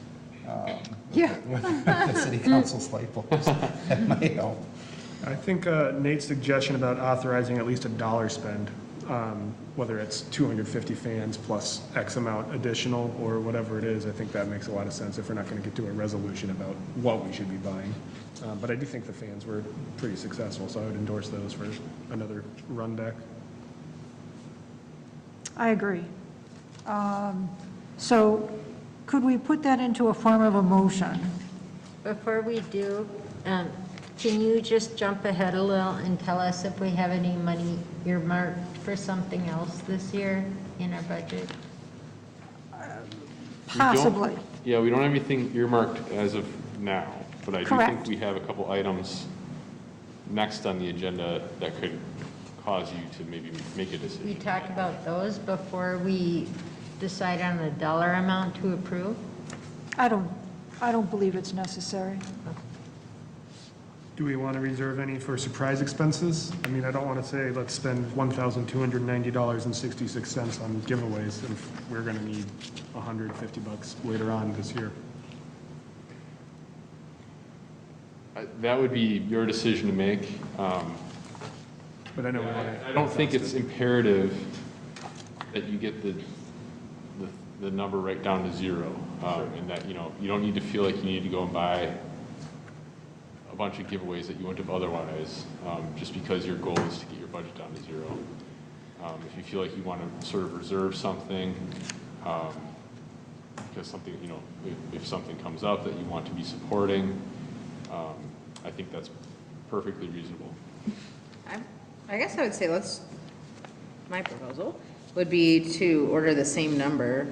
With the city council's light bulbs. That might help. I think Nate's suggestion about authorizing at least $1 spend, whether it's 250 fans plus X amount additional or whatever it is, I think that makes a lot of sense if we're not going to get to a resolution about what we should be buying. But I do think the fans were pretty successful, so I would endorse those for another run back. I agree. So could we put that into a form of a motion? Before we do, can you just jump ahead a little and tell us if we have any money earmarked for something else this year in our budget? Possibly. Yeah, we don't have anything earmarked as of now, but I do think Correct. we have a couple items next on the agenda that could cause you to maybe make a decision. We talk about those before we decide on a dollar amount to approve? I don't believe it's necessary. Do we want to reserve any for surprise expenses? I mean, I don't want to say, let's spend $1,290.66 on giveaways if we're going to need $150 later on this year. That would be your decision to make. But I know we want to. I don't think it's imperative that you get the number right down to zero, and that, you don't need to feel like you need to go and buy a bunch of giveaways that you wouldn't have otherwise, just because your goal is to get your budget down to zero. If you feel like you want to sort of reserve something, because something, if something comes up that you want to be supporting, I think that's perfectly reasonable. I guess I would say my proposal would be to order the same number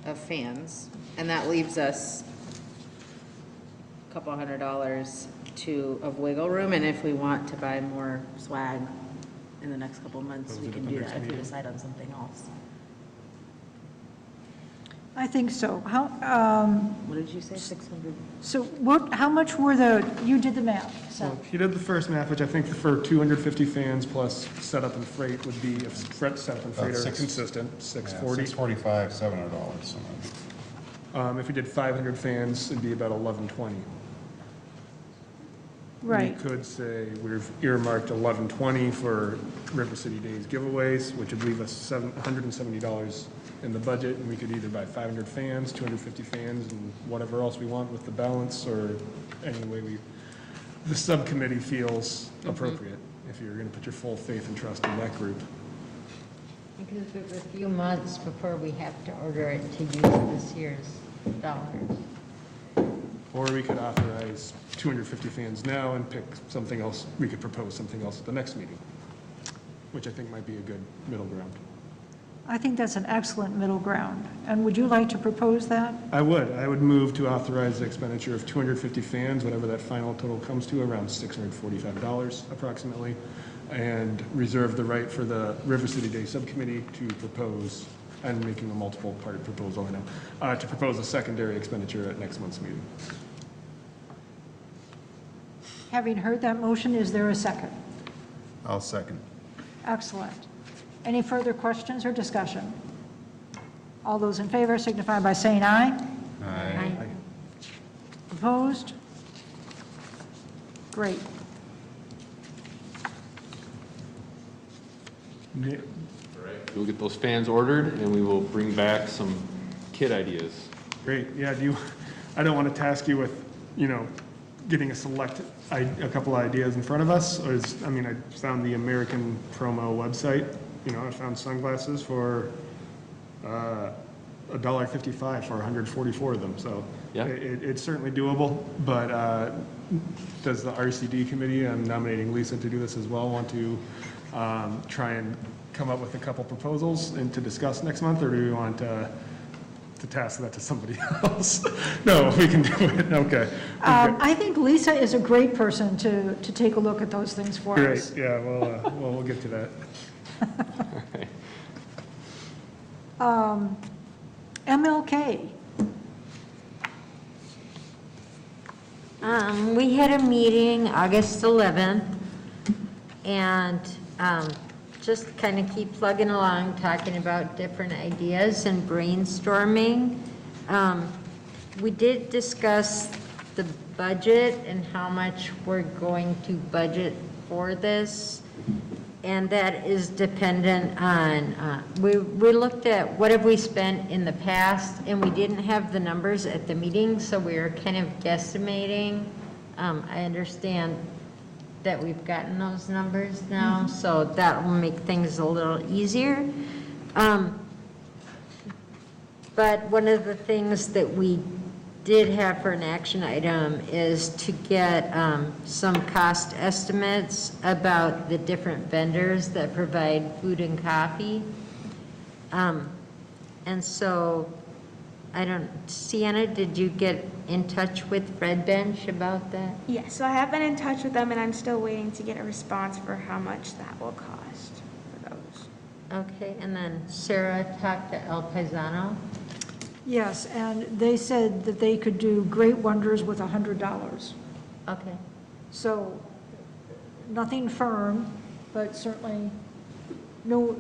of fans, and that leaves us a couple $100 of wiggle room, and if we want to buy more swag in the next couple months, we can do that if we decide on something else. I think so. What did you say, 600? So how much were you did the math, so. Well, he did the first math, which I think for 250 fans plus setup and freight would be, if setup and freight are consistent, $640. $645, $700 somewhere. If we did 500 fans, it'd be about $1120. Right. We could say we've earmarked $1120 for River City Days giveaways, which would leave us $170 in the budget, and we could either buy 500 fans, 250 fans, and whatever else we want with the balance, or any way the subcommittee feels appropriate, if you're going to put your full faith and trust in that group. Because there's a few months before we have to order it to use this year's dollars. Or we could authorize 250 fans now and pick something else, we could propose something else at the next meeting, which I think might be a good middle ground. I think that's an excellent middle ground. And would you like to propose that? I would move to authorize the expenditure of 250 fans, whatever that final total comes to, around $645 approximately, and reserve the right for the River City Day Subcommittee to propose, and making a multiple-party proposal, I know, to propose a secondary expenditure at next month's meeting. Having heard that motion, is there a second? I'll second. Excellent. Any further questions or discussion? All those in favor signify by saying aye. Aye. Opposed? Great. We'll get those fans ordered, and we will bring back some kit ideas. Great, yeah, I don't want to task you with, getting a couple ideas in front of us. I found the American promo website, I found sunglasses for $1.55 for 144 of them, so Yeah. it's certainly doable, but does the RCD committee, I'm nominating Lisa to do this as well, want to try and come up with a couple proposals and to discuss next month, or do we want to task that to somebody else? No, we can do it, okay. I think Lisa is a great person to take a look at those things for us. Great, yeah, we'll get to that. MLK. We had a meeting August 11th, and just kind of keep plugging along, talking about different ideas and brainstorming. We did discuss the budget and how much we're going to budget for this, and that is dependent on, we looked at what have we spent in the past, and we didn't have the numbers at the meeting, so we were kind of guesstimating. I understand that we've gotten those numbers now, so that will make things a little easier. But one of the things that we did have for an action item is to get some cost estimates about the different vendors that provide food and coffee. And so, Sienna, did you get in touch with Red Bench about that? Yeah, so I have been in touch with them, and I'm still waiting to get a response for how much that will cost for those. Okay, and then Sarah talked to El Paisano. Yes, and they said that they could do great wonders with $100. Okay. So, nothing firm, but certainly no,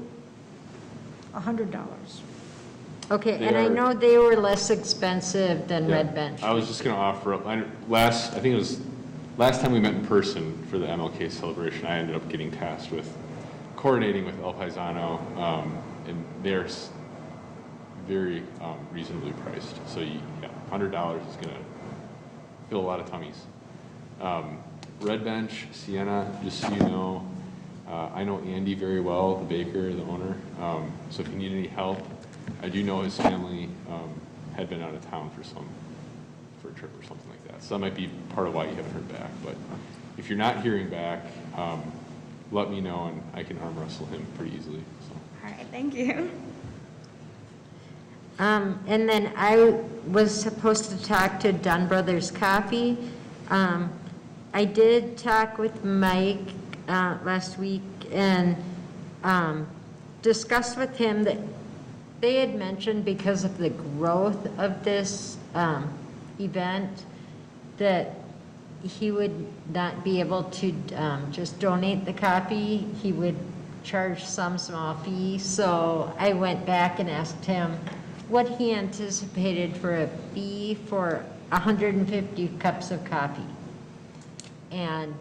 $100. Okay, They and I are- know they were less expensive than Yeah. Red Bench. I was just going to offer up, I think it was last time we met in person for the MLK celebration, I ended up getting tasked with coordinating with El Paisano, and they're very reasonably priced. So $100 is going to fill a lot of tummies. Red Bench, Sienna, just so you know, I know Andy very well, the baker, the owner. So if you need any help, I do know his family had been out of town for a trip or something like that. So that might be part of why you haven't heard back. But if you're not hearing back, let me know and I can arm wrestle him pretty easily. So. All right, thank you. And then I was supposed to talk to Dunn Brothers Coffee. I did talk with Mike last week and discussed with him that they had mentioned because of the growth of this event that he would not be able to just donate the coffee. He would charge some small fee. So I went back and asked him what he anticipated for a fee for 150 cups of coffee. And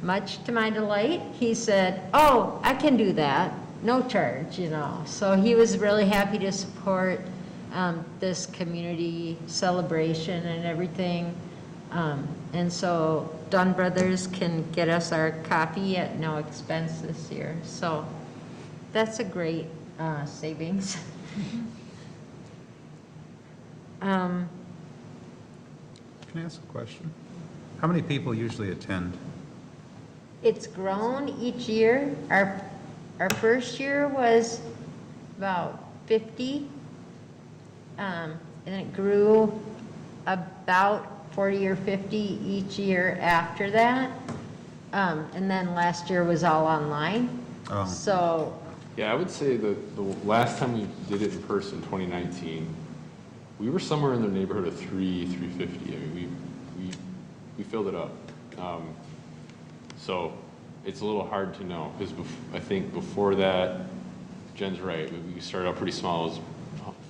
much to my delight, he said, "Oh, I can do that, no charge, So he was really happy to support this community celebration and everything. And so Dunn Brothers can get us our coffee at no expense this year. So that's a great savings. Can I ask a question? How many people usually attend? It's grown each year. Our first year was about 50, and it grew about 40 or 50 each year after that. And then last year was all online. Oh. So, Yeah, I would say that the last time we did it in person, 2019, we were somewhere in the neighborhood of 350. I mean, we filled it up. So it's a little hard to know, because I think before that, Jen's right, we started out pretty small, it was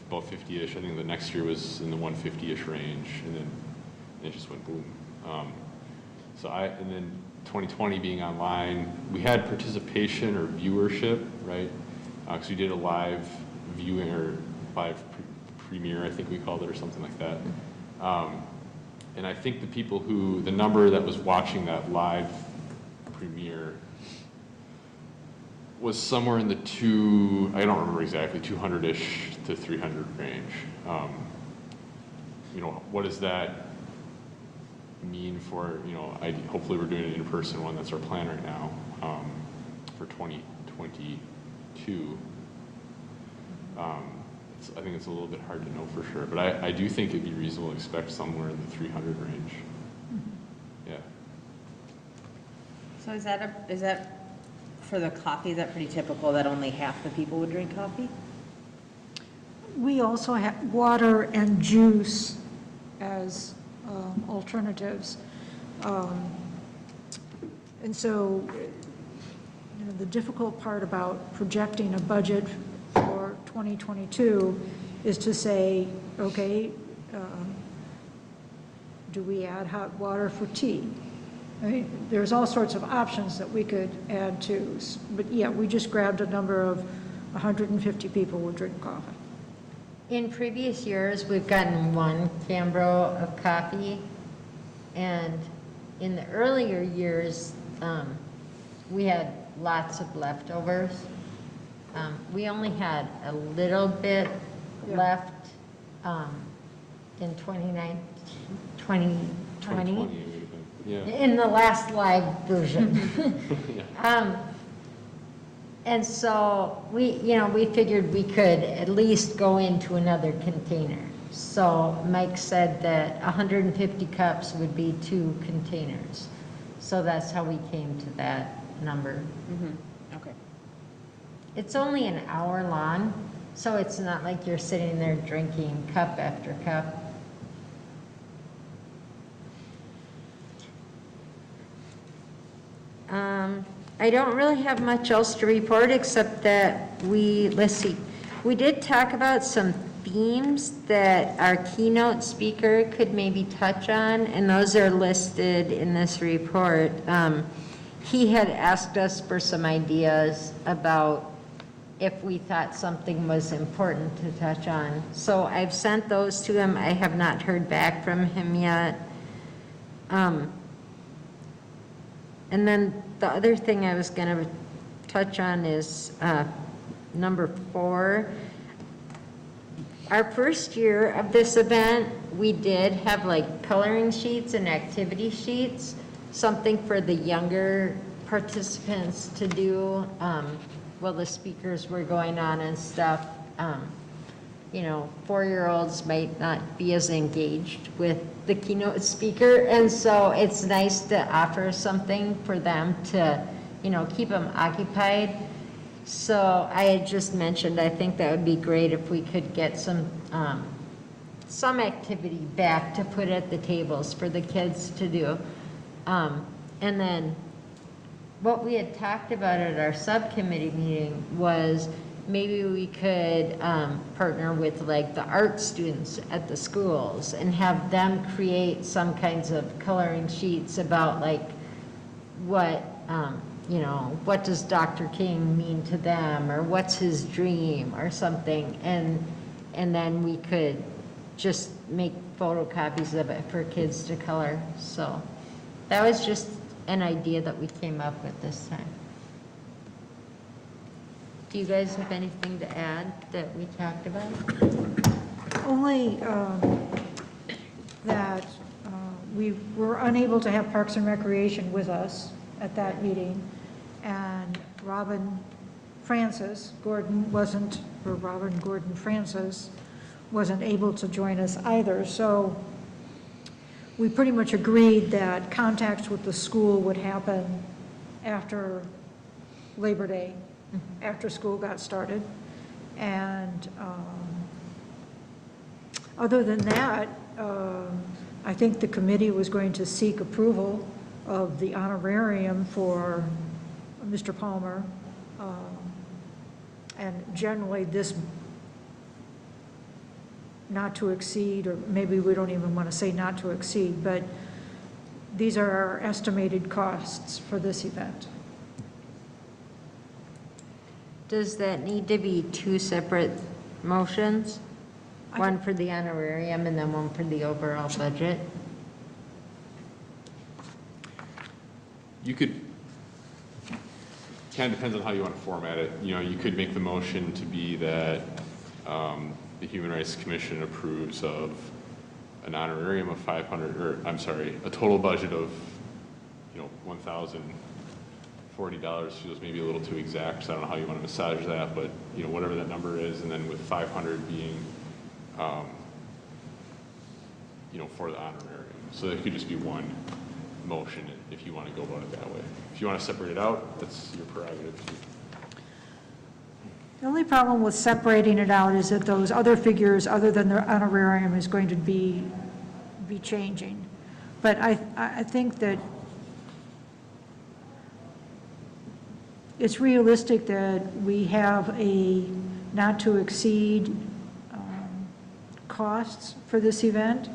about 50-ish. I think the next year was in the 150-ish range, and then it just went boom. And then 2020 being online, we had participation or viewership, right? Because we did a live viewing or live premiere, I think we called it, or something like that. And I think the number that was watching that live premiere was somewhere in the I don't remember exactly, 200-ish to 300 range. What does that mean for, hopefully we're doing an in-person one, that's our plan right now, for 2022. I think it's a little bit hard to know for sure, but I do think it'd be reasonable to expect somewhere in the 300 range. Yeah. So is that for the coffee, is that pretty typical that only half the people would drink coffee? We also have water and juice as alternatives. And so, the difficult part about projecting a budget for 2022 is to say, okay, do we add hot water for tea? I mean, there's all sorts of options that we could add to, but yeah, we just grabbed a number of 150 people would drink coffee. in previous years, we've gotten 1 Cambro of coffee, and in the earlier years, we had lots of leftovers. We only had a little bit left in 2020. Yeah. In the last live version. And so we figured we could at least go into another container. So Mike said that 150 cups would be 2 containers. So that's how we came to that number. Mm-hmm. Okay. It's only an hour long, so it's not like you're sitting there drinking cup after cup. I don't really have much else to report except that we did talk about some themes that our keynote speaker could maybe touch on, and those are listed in this report. He had asked us for some ideas about if we thought something was important to touch on. So I've sent those to him. I have not heard back from him yet. And then the other thing I was going to touch on is number 4. Our first year of this event, we did have like coloring sheets and activity sheets, something for the younger participants to do while the speakers were going on and stuff. 4-year-olds might not be as engaged with the keynote speaker, and so it's nice to offer something for them to, keep them occupied. So I had just mentioned, I think that would be great if we could get some activity back to put at the tables for the kids to do. And then what we had talked about at our subcommittee meeting was maybe we could partner with like the art students at the schools and have them create some kinds of coloring sheets about like what, what does Dr. King mean to them, or what's his dream or something. And then we could just make photocopies of it for kids to color. So that was just an idea that we came up with this time. Do you guys have anything to add that we talked about? Only that we were unable to have Parks and Recreation with us at that meeting, and Robin Gordon Francis wasn't able to join us either. So we pretty much agreed that contacts with the school would happen after Labor Day, after school got started. And other than that, I think the committee was going to seek approval of the honorarium for Mr. Palmer. And generally, this not to exceed, or maybe we don't even want to say not to exceed, but these are our estimated costs for this event. Does that need to be two separate motions? One for the honorarium and then one for the overall budget? You could, kind of depends on how you want to format it. You know, you could make the motion to be that the Human Rights Commission approves of an honorarium of 500, or I'm sorry, a total budget of, you know, $1,040 feels maybe a little too exact, so I don't know how you want to massage that, but, you know, whatever that number is, and then with 500 being, you know, for the honorarium. So it could just be one motion if you want to go about it that way. If you want to separate it out, that's your prerogative too. The only problem with separating it out is that those other figures, other than the honorarium, is going to be changing. But I think that it's realistic that we have a not to exceed costs for this event.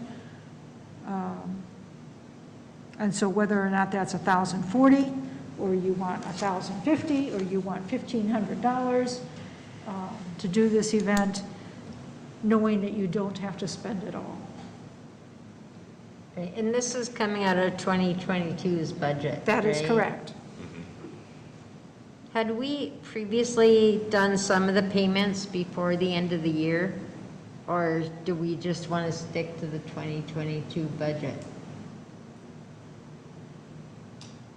And so whether or not that's $1,040, or you want $1,050, or you want $1,500 to do this event, knowing that you don't have to spend it all. Okay, and this is coming out of 2022's budget, That is right? correct. Had we previously done some of the payments before the end of the year? Or do we just want to stick to the 2022 budget?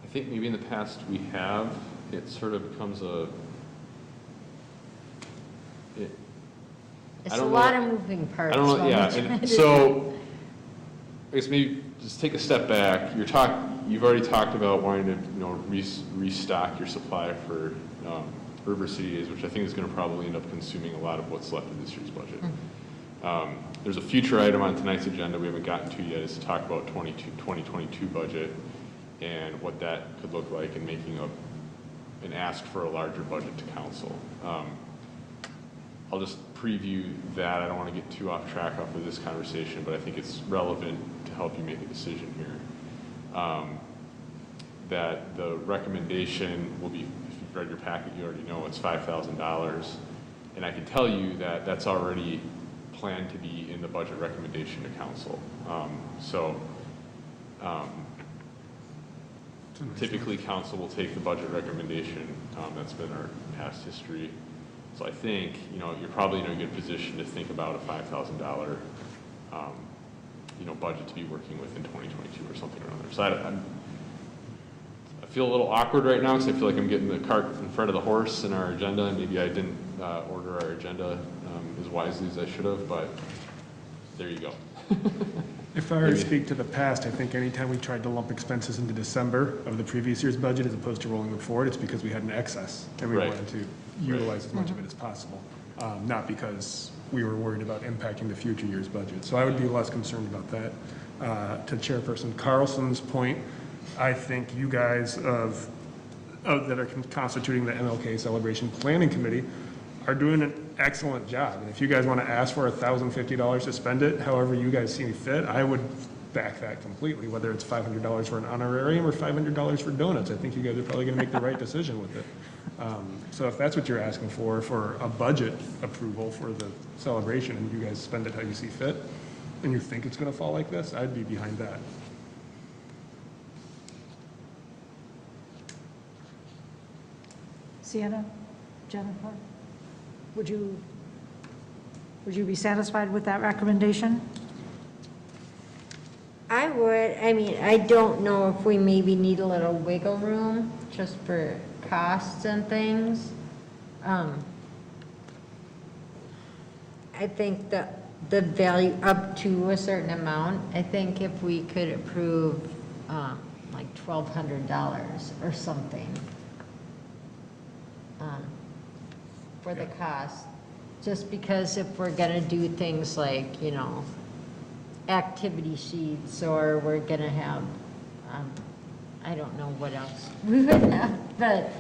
I think maybe in the past we have, it sort of becomes It's a lot of moving parts. I don't know, while yeah, we're trying and to- so, I guess maybe just take a step back. You've already talked about wanting to, you know, restock your supply for River City Days, which I think is gonna probably end up consuming a lot of what's left of this year's budget. There's a future item on tonight's agenda we haven't gotten to yet, is to talk about 2022 budget and what that could look like in making an ask for a larger budget to council. I'll just preview that. I don't want to get too off track off of this conversation, but I think it's relevant to help you make a decision here. That the recommendation will be, if you've read your packet, you already know it's $5,000. And I can tell you that that's already planned to be in the budget recommendation to council. Typically, council will take the budget recommendation. That's been our past history. So I think, you know, you're probably in a good position to think about a $5,000, you know, budget to be working with in 2022 or something or another. So I feel a little awkward right now because I feel like I'm getting the cart in front of the horse in our agenda, and maybe I didn't order our agenda as wisely as I should have, but there you go. If I were to speak to the past, I think anytime we tried to lump expenses into December of the previous year's budget as opposed to rolling them forward, it's because we had an excess and we Right. wanted to utilize as much of it as possible, not because we were worried about impacting the future year's budget. So I would be less concerned about that. To Chairperson Carlson's point, I think you guys that are constituting the MLK Celebration Planning Committee are doing an excellent job. And if you guys want to ask for $1,050 to spend it, however you guys see fit, I would back that completely, whether it's $500 for an honorarium or $500 for donuts. I think you guys are probably going to make the right decision with it. So if that's what you're asking for a budget approval for the celebration, and you guys spend it how you see fit, and you think it's going to fall like this, I'd be behind that. Sienna, Jennifer, would you be satisfied with that recommendation? I would. I mean, I don't know if we maybe need a little wiggle room just for costs and things. I think the the value up to a certain amount. I think if we could approve like $1,200 or something for the cost, just because if we're gonna do things like, you know, activity sheets, or we're gonna have, I don't know what else we would have, but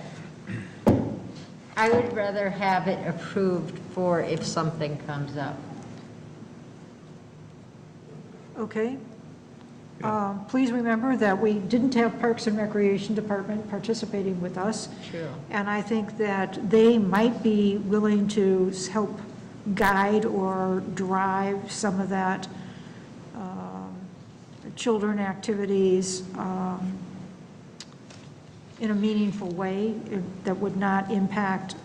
I would rather have it approved for if something comes up. Okay. Please remember that we didn't have Parks and Recreation Department participating with us. True. And I think that they might be willing to help guide or drive some of that children activities in a meaningful way that would not impact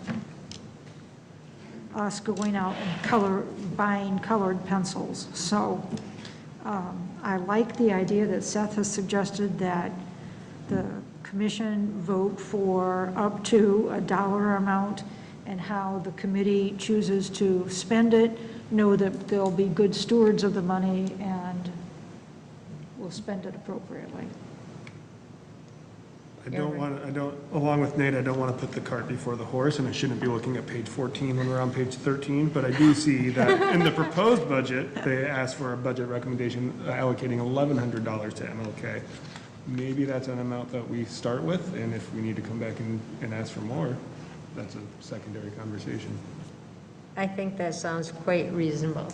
us going out and buying colored pencils. So I like the idea that Seth has suggested, that the commission vote for up to a dollar amount, and how the committee chooses to spend it, know that they'll be good stewards of the money and will spend it appropriately. Along with Nate, I don't want to put the cart before the horse, and I shouldn't be looking at page 14 when we're on page 13, but I do see that in the proposed budget, they asked for a budget recommendation allocating $1,100 to MLK. Maybe that's an amount that we start with, and if we need to come back and ask for more, that's a secondary conversation. I think that sounds quite reasonable.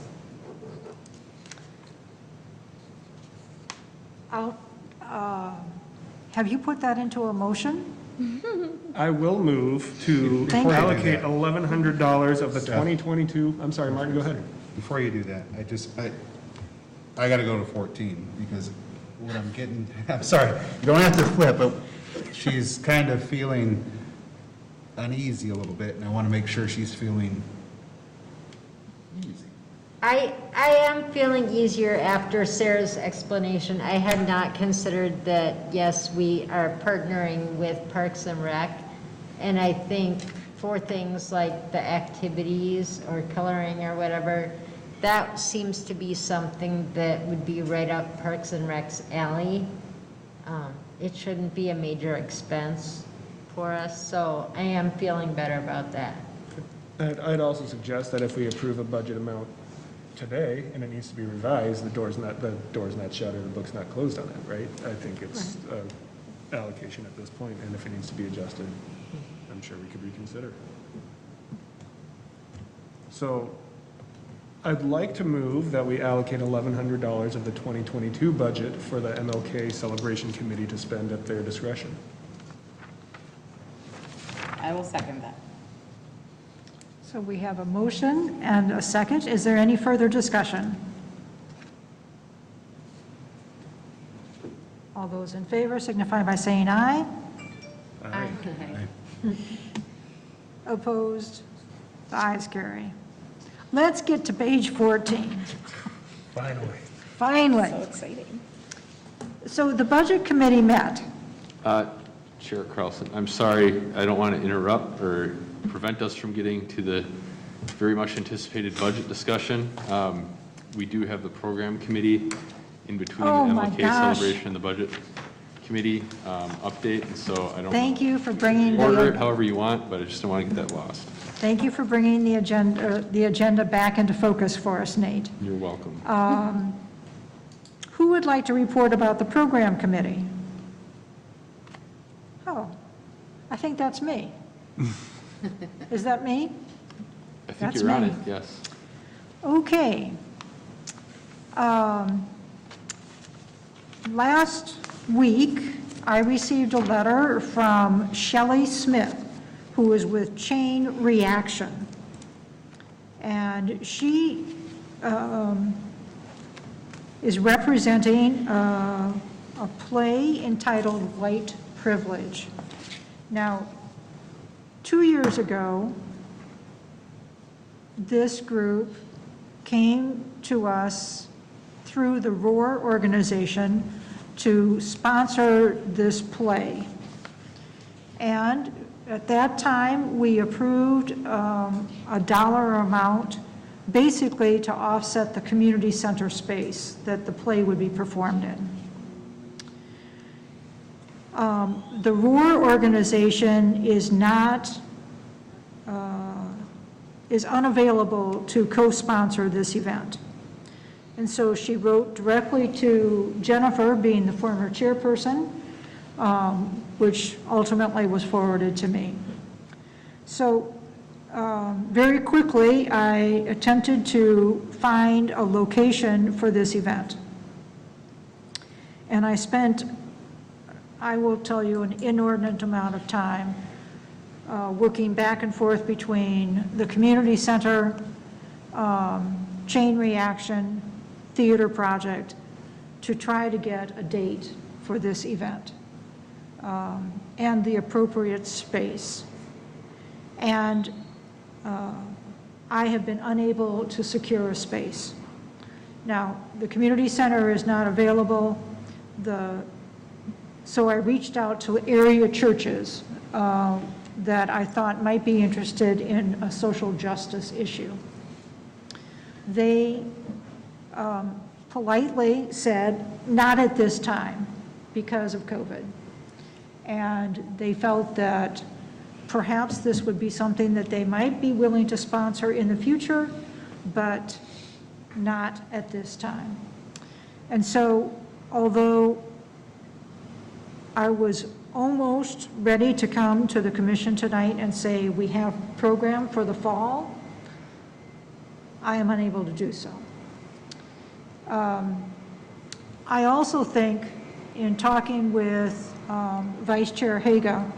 Have you put that into a motion? I will move to Thank you. allocate $1,100 of the 2022, I'm sorry, Martin, go ahead. Before you do that, I gotta go to 14, because what I'm getting, I'm sorry, you don't have to flip, but she's kind of feeling uneasy a little bit, and I want to make sure she's feeling easy. I am feeling easier after Sarah's explanation. I had not considered that, yes, we are partnering with Parks and Rec. And I think for things like the activities or coloring or whatever, that seems to be something that would be right up Parks and Rec's alley. It shouldn't be a major expense for us, so I am feeling better about that. I'd also suggest that if we approve a budget amount today and it needs to be revised, the door's not shut or the book's not closed on it, right? I think it's allocation at this point, and if it needs to be adjusted, I'm sure we could reconsider. So I'd like to move that we allocate $1,100 of the 2022 budget for the MLK Celebration Committee to spend at their discretion. I will second that. So we have a motion and a second. Is there any further discussion? All those in favor signify by saying aye. Aye. Opposed? The ayes carry. Let's get to page 14. Finally. Finally. So exciting. So the Budget Committee met. Chair Carlson, I'm sorry, I don't want to interrupt or prevent us from getting to the very much anticipated budget discussion. We do have the program committee in between the MLK Celebration and the Budget Committee update, and so I don't Thank you for bringing order it however you want, but I just don't want to get that lost. Thank you for bringing the agenda back into focus for us, Nate. You're welcome. Who would like to report about the Program Committee? Oh, I think that's me. Is that me? I think That's you're on me. it, yes. Okay. Last week, I received a letter from Shelley Smith, who is with Chain Reaction. And she is representing a play entitled White Privilege. Now, 2 years ago, this group came to us through the ROAR organization to sponsor this play. And at that time, we approved a dollar amount basically to offset the community center space that the play would be performed in. The Roar organization is unavailable to co-sponsor this event. And so she wrote directly to Jennifer, being the former chairperson, which ultimately was forwarded to me. So very quickly, I attempted to find a location for this event. And I spent, I will tell you, an inordinate amount of time working back and forth between the community center, Chain Reaction, theater project, to try to get a date for this event and the appropriate space. And I have been unable to secure a space. Now, the community center is not available. So I reached out to area churches that I thought might be interested in a social justice issue. They politely said, not at this time because of COVID. And they felt that perhaps this would be something that they might be willing to sponsor in the future, but not at this time. And so, although I was almost ready to come to the commission tonight and say we have a program for the fall, I am unable to do so. I also think, in talking with Vice Chair Haga,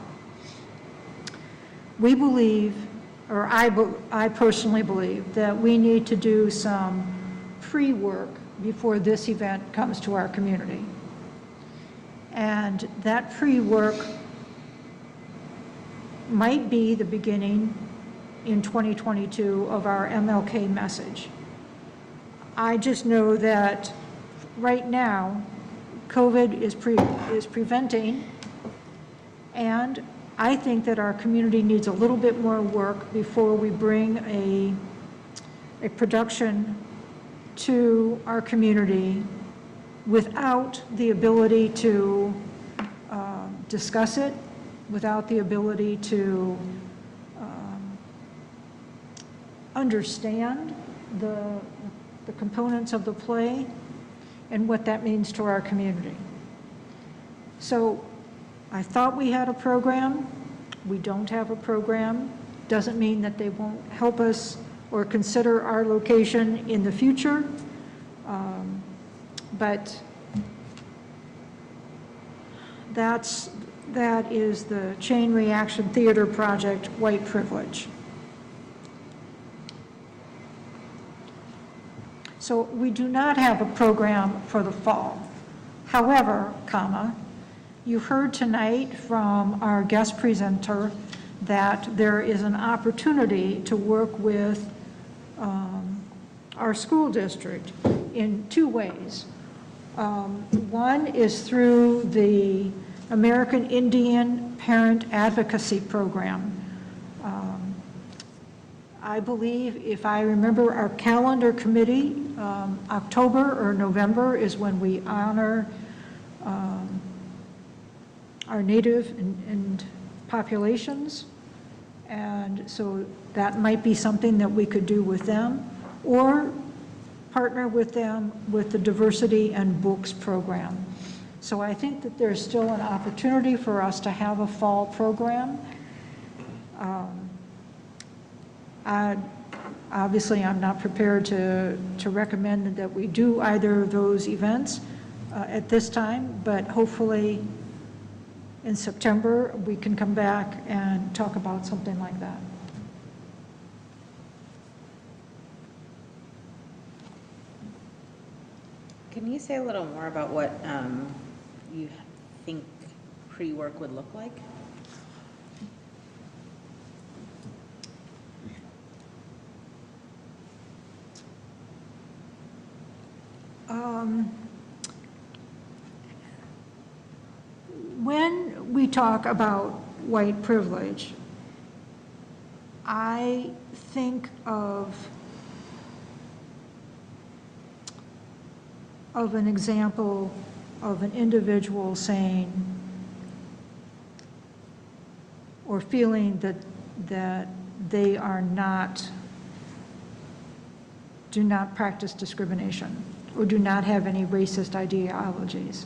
we believe, or I personally believe, that we need to do some pre-work before this event comes to our community. And that pre-work might be the beginning in 2022 of our MLK message. I just know that right now, COVID is preventing, and I think that our community needs a little bit more work before we bring a production to our community without the ability to discuss it, without the ability to understand the components of the play and what that means to our community. So I thought we had a program. We don't have a program. Doesn't mean that they won't help us or consider our location in the future. But that is the Chain Reaction Theater Project, White Privilege. So we do not have a program for the fall. However, you heard tonight from our guest presenter that there is an opportunity to work with our school district in two ways. One is through the American Indian Parent Advocacy Program. I believe, if I remember our calendar committee, October or November is when we honor our Native and populations. And so that might be something that we could do with them, or partner with them with the Diversity and Books program. So I think that there's still an opportunity for us to have a fall program. Obviously, I'm not prepared to recommend that we do either of those events at this time, but hopefully in September, we can come back and talk about something like that. Can you say a little more about what you think pre-work would look like? When we talk about white privilege, I think of of an example of an individual saying or feeling that they are not, do not practice discrimination or do not have any racist ideologies.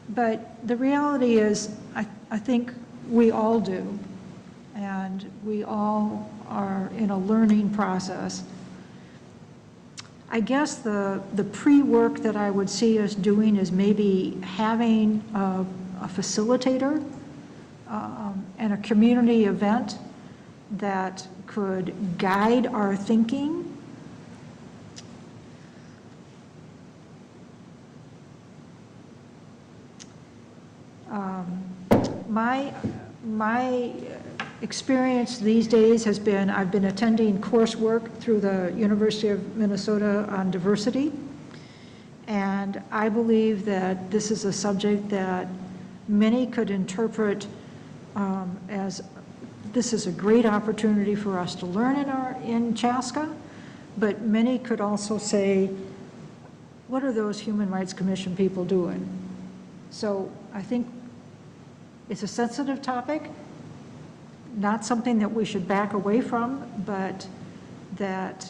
But the reality is, I think we all do, and we all are in a learning process. I guess the pre-work that I would see us doing is maybe having a facilitator and a community event that could guide our thinking. My experience these days has been, I've been attending coursework through the University of Minnesota on diversity, and I believe that this is a subject that many could interpret as this is a great opportunity for us to learn in Chaska, but many could also say, what are those Human Rights Commission people doing? So I think it's a sensitive topic, not something that we should back away from, but that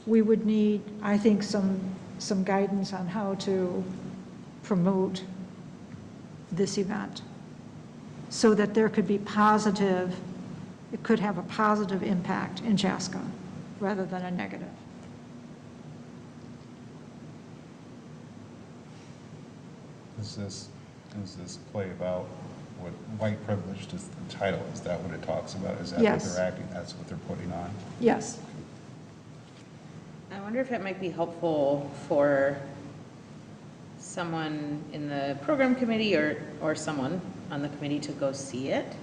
we would need, I think, some guidance on how to promote this event so that there could be positive, it could have a positive impact in Chaska rather than a negative. Does this play about what white privilege is the title? Is that what it talks about? Is that Yes. what they're acting, that's what they're putting on? Yes. I wonder if it might be helpful for someone in the program committee or someone on the committee to go see it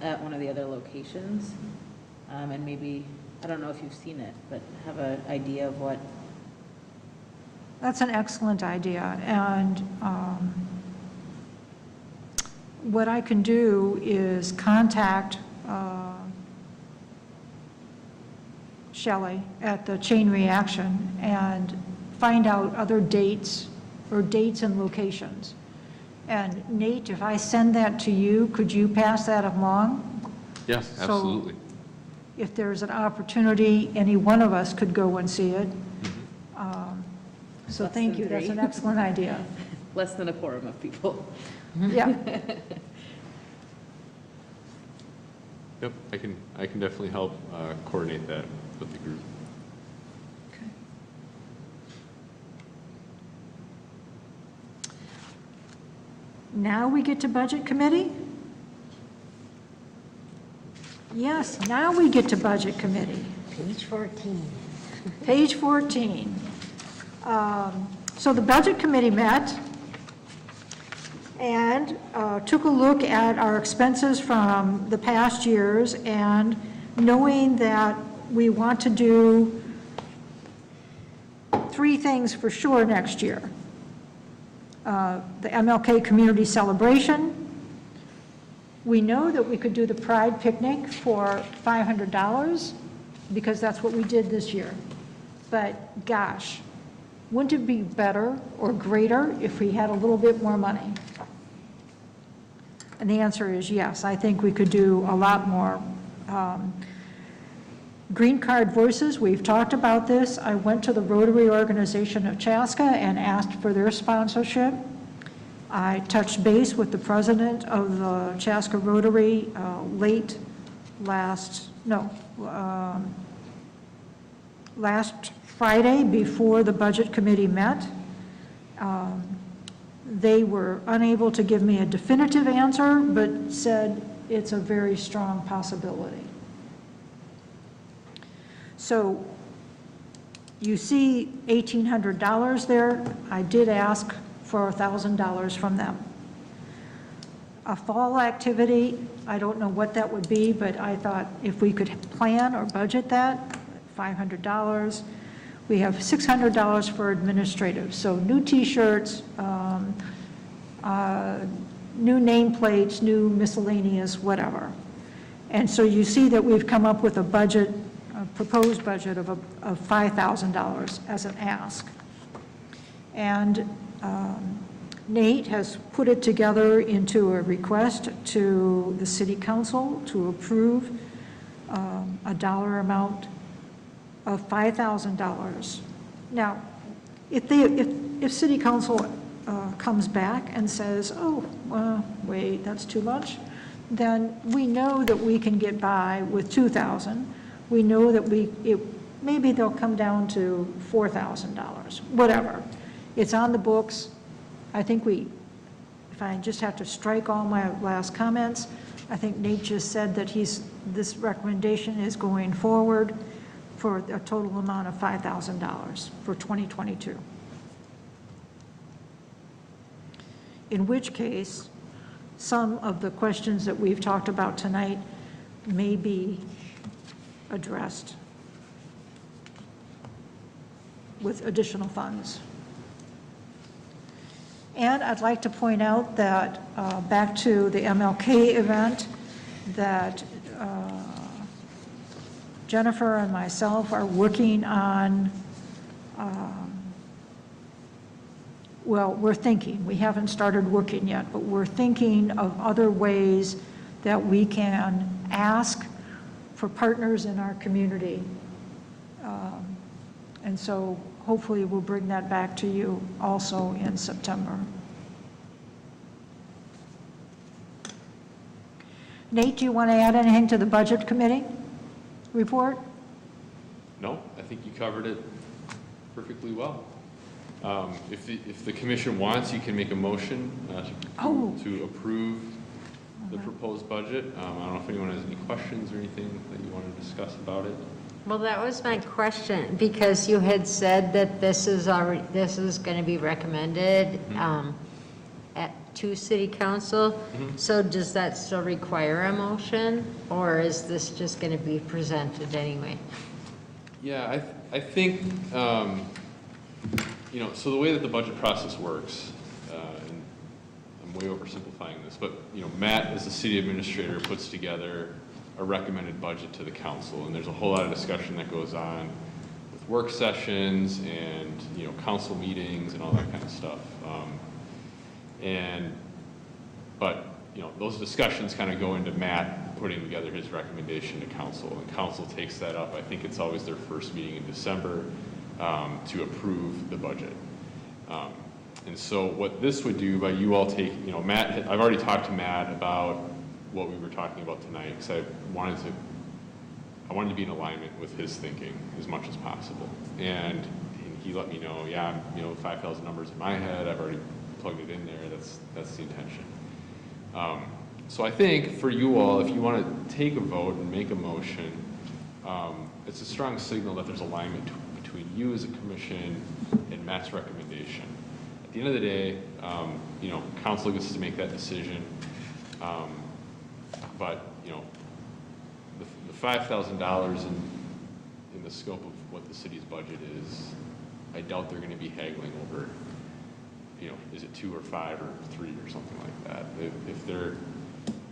at one of the other locations. And maybe, I don't know if you've seen it, but have an idea of what. That's an excellent idea, and what I can do is contact Shelley at the Chain Reaction and find out other dates or dates and locations. And Nate, if I send that to you, could you pass that along? Yes, So absolutely. if there's an opportunity, any one of us could go and see it. So Less thank than you, that's three. an excellent idea. Less than a quorum of people. Yeah. Yep, I can definitely help coordinate that with the group. Now we get to Budget Committee? Yes, now we get to Budget Committee. Page 14. Page 14. So the Budget Committee met and took a look at our expenses from the past years, and knowing that we want to do 3 things for sure next year. The MLK Community Celebration. We know that we could do the Pride Picnic for $500 because that's what we did this year. But gosh, wouldn't it be better or greater if we had a little bit more money? And the answer is yes, I think we could do a lot more. Green Card Voices, we've talked about this. I went to the Rotary Organization of Chaska and asked for their sponsorship. I touched base with the president of the Chaska Rotary last Friday before the Budget Committee met. They were unable to give me a definitive answer, but said it's a very strong possibility. So you see $1,800 there. I did ask for $1,000 from them. A fall activity, I don't know what that would be, but I thought if we could plan or budget that, $500. We have $600 for administrative, so new T-shirts, new nameplates, new miscellaneous, whatever. And so you see that we've come up with a budget proposed budget of $5,000 as an ask. And Nate has put it together into a request to the city council to approve a dollar amount of $5,000. Now, if city council comes back and says, oh, well, wait, that's too much, then we know that we can get by with $2,000. We know that maybe they'll come down to $4,000, whatever. It's on the books. I think if I just have to strike all my last comments, I think Nate just said that this recommendation is going forward for a total amount of $5,000 for 2022. In which case, some of the questions that we've talked about tonight may be addressed with additional funds. And I'd like to point out that back to the MLK event, that Jennifer and myself are working on, well, we're thinking, we haven't started working yet, but we're thinking of other ways that we can ask for partners in our community. And so hopefully we'll bring that back to you also in September. Nate, do you want to add anything to the budget committee report? No, I think you covered it perfectly well. If the commission wants, you can make a motion to approve the proposed budget. I don't know if anyone has any questions or anything that you want to discuss about it. Well, that was my question, because you had said that this is going to be recommended to city council. So does that still require a motion, or is this just going to be presented anyway? Yeah, I think, so the way that the budget process works, and I'm way oversimplifying this, but, Matt, as the city administrator, puts together a recommended budget to the council, and there's a whole lot of discussion that goes on with work sessions and, council meetings and all that kind of stuff. But those discussions kind of go into Matt putting together his recommendation to council, and council takes that up. I think it's always their first meeting in December to approve the budget. And so what this would do by you all taking, Matt, I've already talked to Matt about what we were talking about tonight, because I wanted to be in alignment with his thinking as much as possible. And he let me know, 5,000 numbers in my head, I've already plugged it in there, that's the intention. So I think for you all, if you want to take a vote and make a motion, it's a strong signal that there's alignment between you as a commission and Matt's recommendation. At the end of the day, council gets to make that decision. But the $5,000 in the scope of what the city's budget is, I doubt they're going to be haggling over, is it 2 or 5 or 3 or something like that. If they're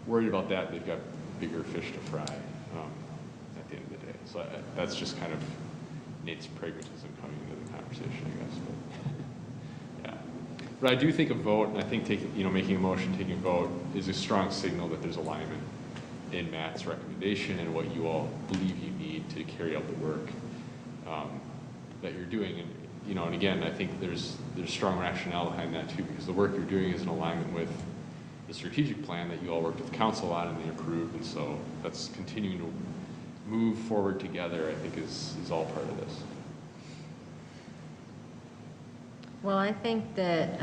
worried about that, they've got bigger fish to fry at the end of the day. So that's just kind of Nate's pragmatism coming into the conversation, I guess. But yeah, but I do think a vote, and I think making a motion, taking a vote, is a strong signal that there's alignment in Matt's recommendation and what you all believe you need to carry out the work that you're doing. And again, I think there's strong rationale behind that too, because the work you're doing is in alignment with the strategic plan that you all worked with council on and they approved, and so that's continuing to move forward together, I think is all part of this. Well, I think that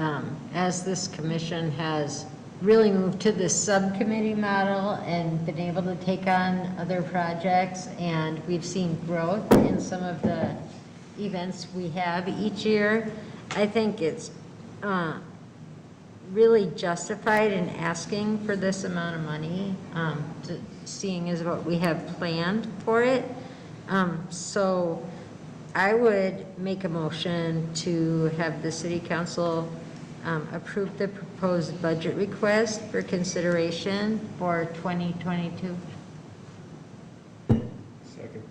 as this commission has really moved to this subcommittee model and been able to take on other projects, and we've seen growth in some of the events we have each year, I think it's really justified in asking for this amount of money, seeing as what we have planned for it. So I would make a motion to have the city council approve the proposed budget request for consideration for 2022. Second.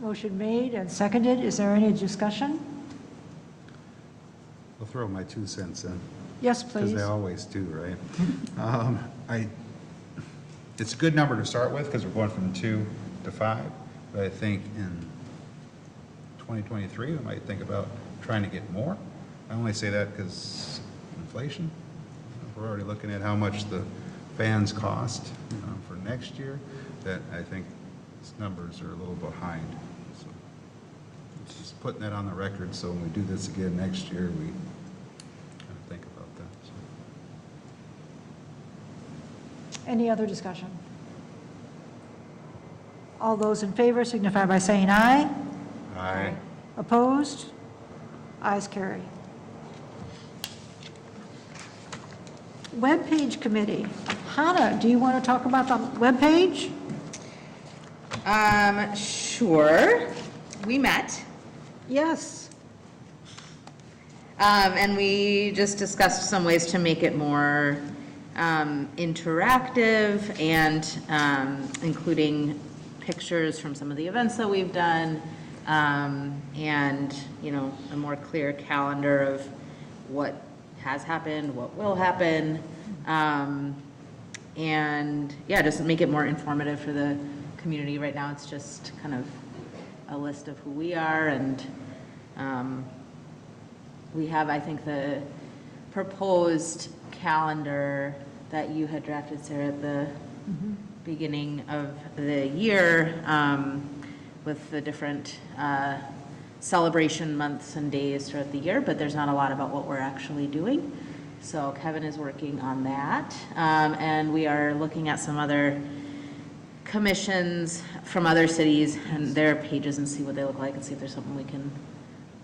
Motion made and seconded. Is there any discussion? I'll throw my 2 cents in. Yes, Because please. they always do, right? It's a good number to start with, because we're going from 2 to 5, but I think in 2023, we might think about trying to get more. I only say that because inflation. We're already looking at how much the fans cost for next year, that I think these numbers are a little behind. So just putting that on the record, so when we do this again next year, we kind of think about that. So. Any other discussion? All those in favor signify by saying aye. Aye. Opposed? Ayes carry. Webpage Committee. Hannah, do you want to talk about the webpage? Sure. We met, Yes. and we just discussed some ways to make it more interactive and including pictures from some of the events that we've done, and, you know, a more clear calendar of what has happened, what will happen, and yeah, just make it more informative for the community. Right now, it's just kind of a list of who we are, and we have, I think, the proposed calendar that you had drafted, Sarah, at the beginning of the year, with the different celebration months and days throughout the year, but there's not a lot about what we're actually doing. So Kevin is working on that, and we are looking at some other commissions from other cities and their pages and see what they look like, and see if there's something we can,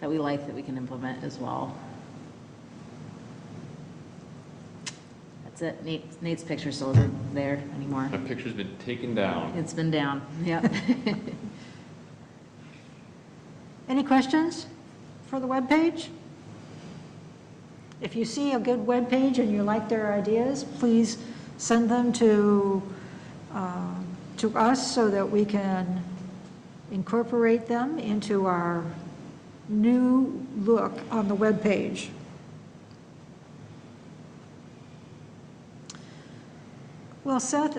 that we like, that we can implement as well. That's it. Nate's picture still isn't there anymore. My picture's been taken down. It's been down, yep. Any questions for the webpage? If you see a good webpage and you like their ideas, please send them to us so that we can incorporate them into our new look on the webpage. Well, Seth,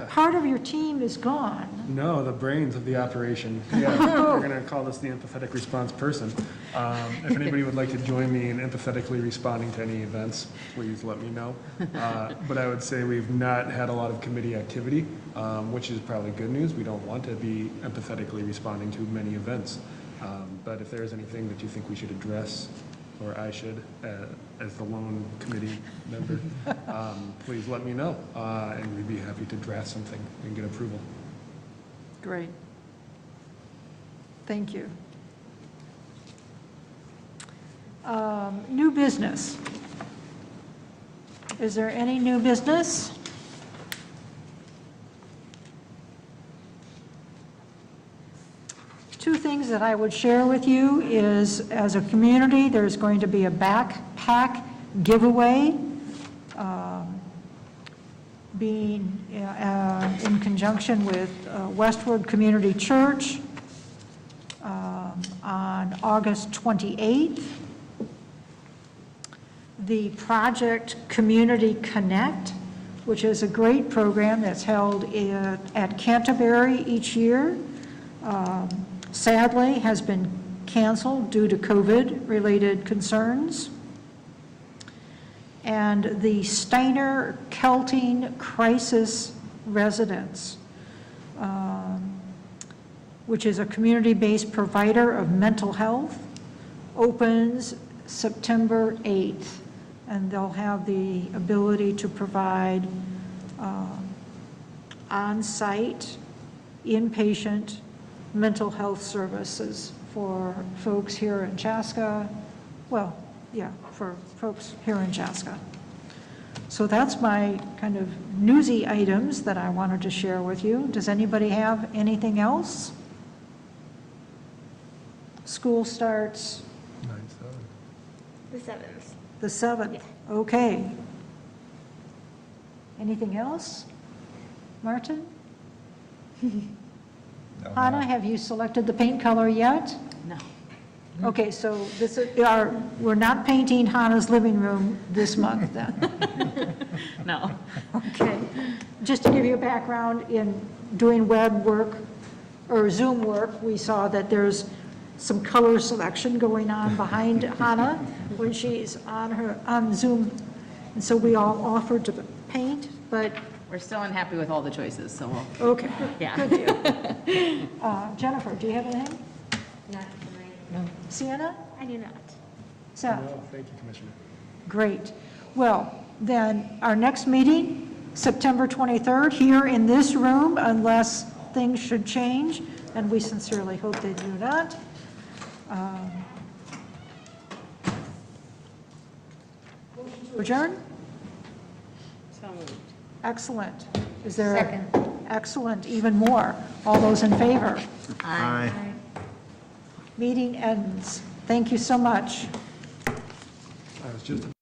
part of your team is gone. No, the brains of the operation. Yeah, we're going to call this the empathetic response person. If anybody would like to join me in empathetically responding to any events, please let me know. But I would say we've not had a lot of committee activity, which is probably good news. We don't want to be empathetically responding to many events. But if there's anything that you think we should address, or I should, as the lone committee member, please let me know, and we'd be happy to draft something and get approval. Great. Thank you. New business. Is there any new business? Two things that I would share with you is, as a community, there's going to be a backpack giveaway being in conjunction with Westwood Community Church on August 28th. The project Community Connect, which is a great program that's held at Canterbury each year, sadly has been canceled due to COVID-related concerns. And the Steiner Kelting Crisis Residence, which is a community-based provider of mental health, opens September 8th. And they'll have the ability to provide on-site, inpatient mental health services for folks here in Chaska. Well, yeah, for folks here in Chaska. So that's my kind of newsy items that I wanted to share with you. Does anybody have anything else? School starts 9/7. The 7th. the 7th. Okay. Anything else? Martin? Hannah, have you selected the paint color yet? No. Okay, so this is we're not painting Hannah's living room this month then. No. Okay. Just to give you a background, in doing web work or Zoom work, we saw that there's some color selection going on behind Hannah when she's on Zoom. And so we all offered to paint, but, We're still unhappy with all the choices, so we'll, okay. yeah. Good deal. Jennifer, do you have anything? Not tonight. Sienna? I do not. Seth? Thank you, Commissioner. Great. Well, then, our next meeting, September 23rd, here in this room, unless things should change, and we sincerely hope they do not. Motion to adjourn? Excellent. Is there? Second. Excellent, even more. All those in favor? Aye. Meeting ends. Thank you so much. I was just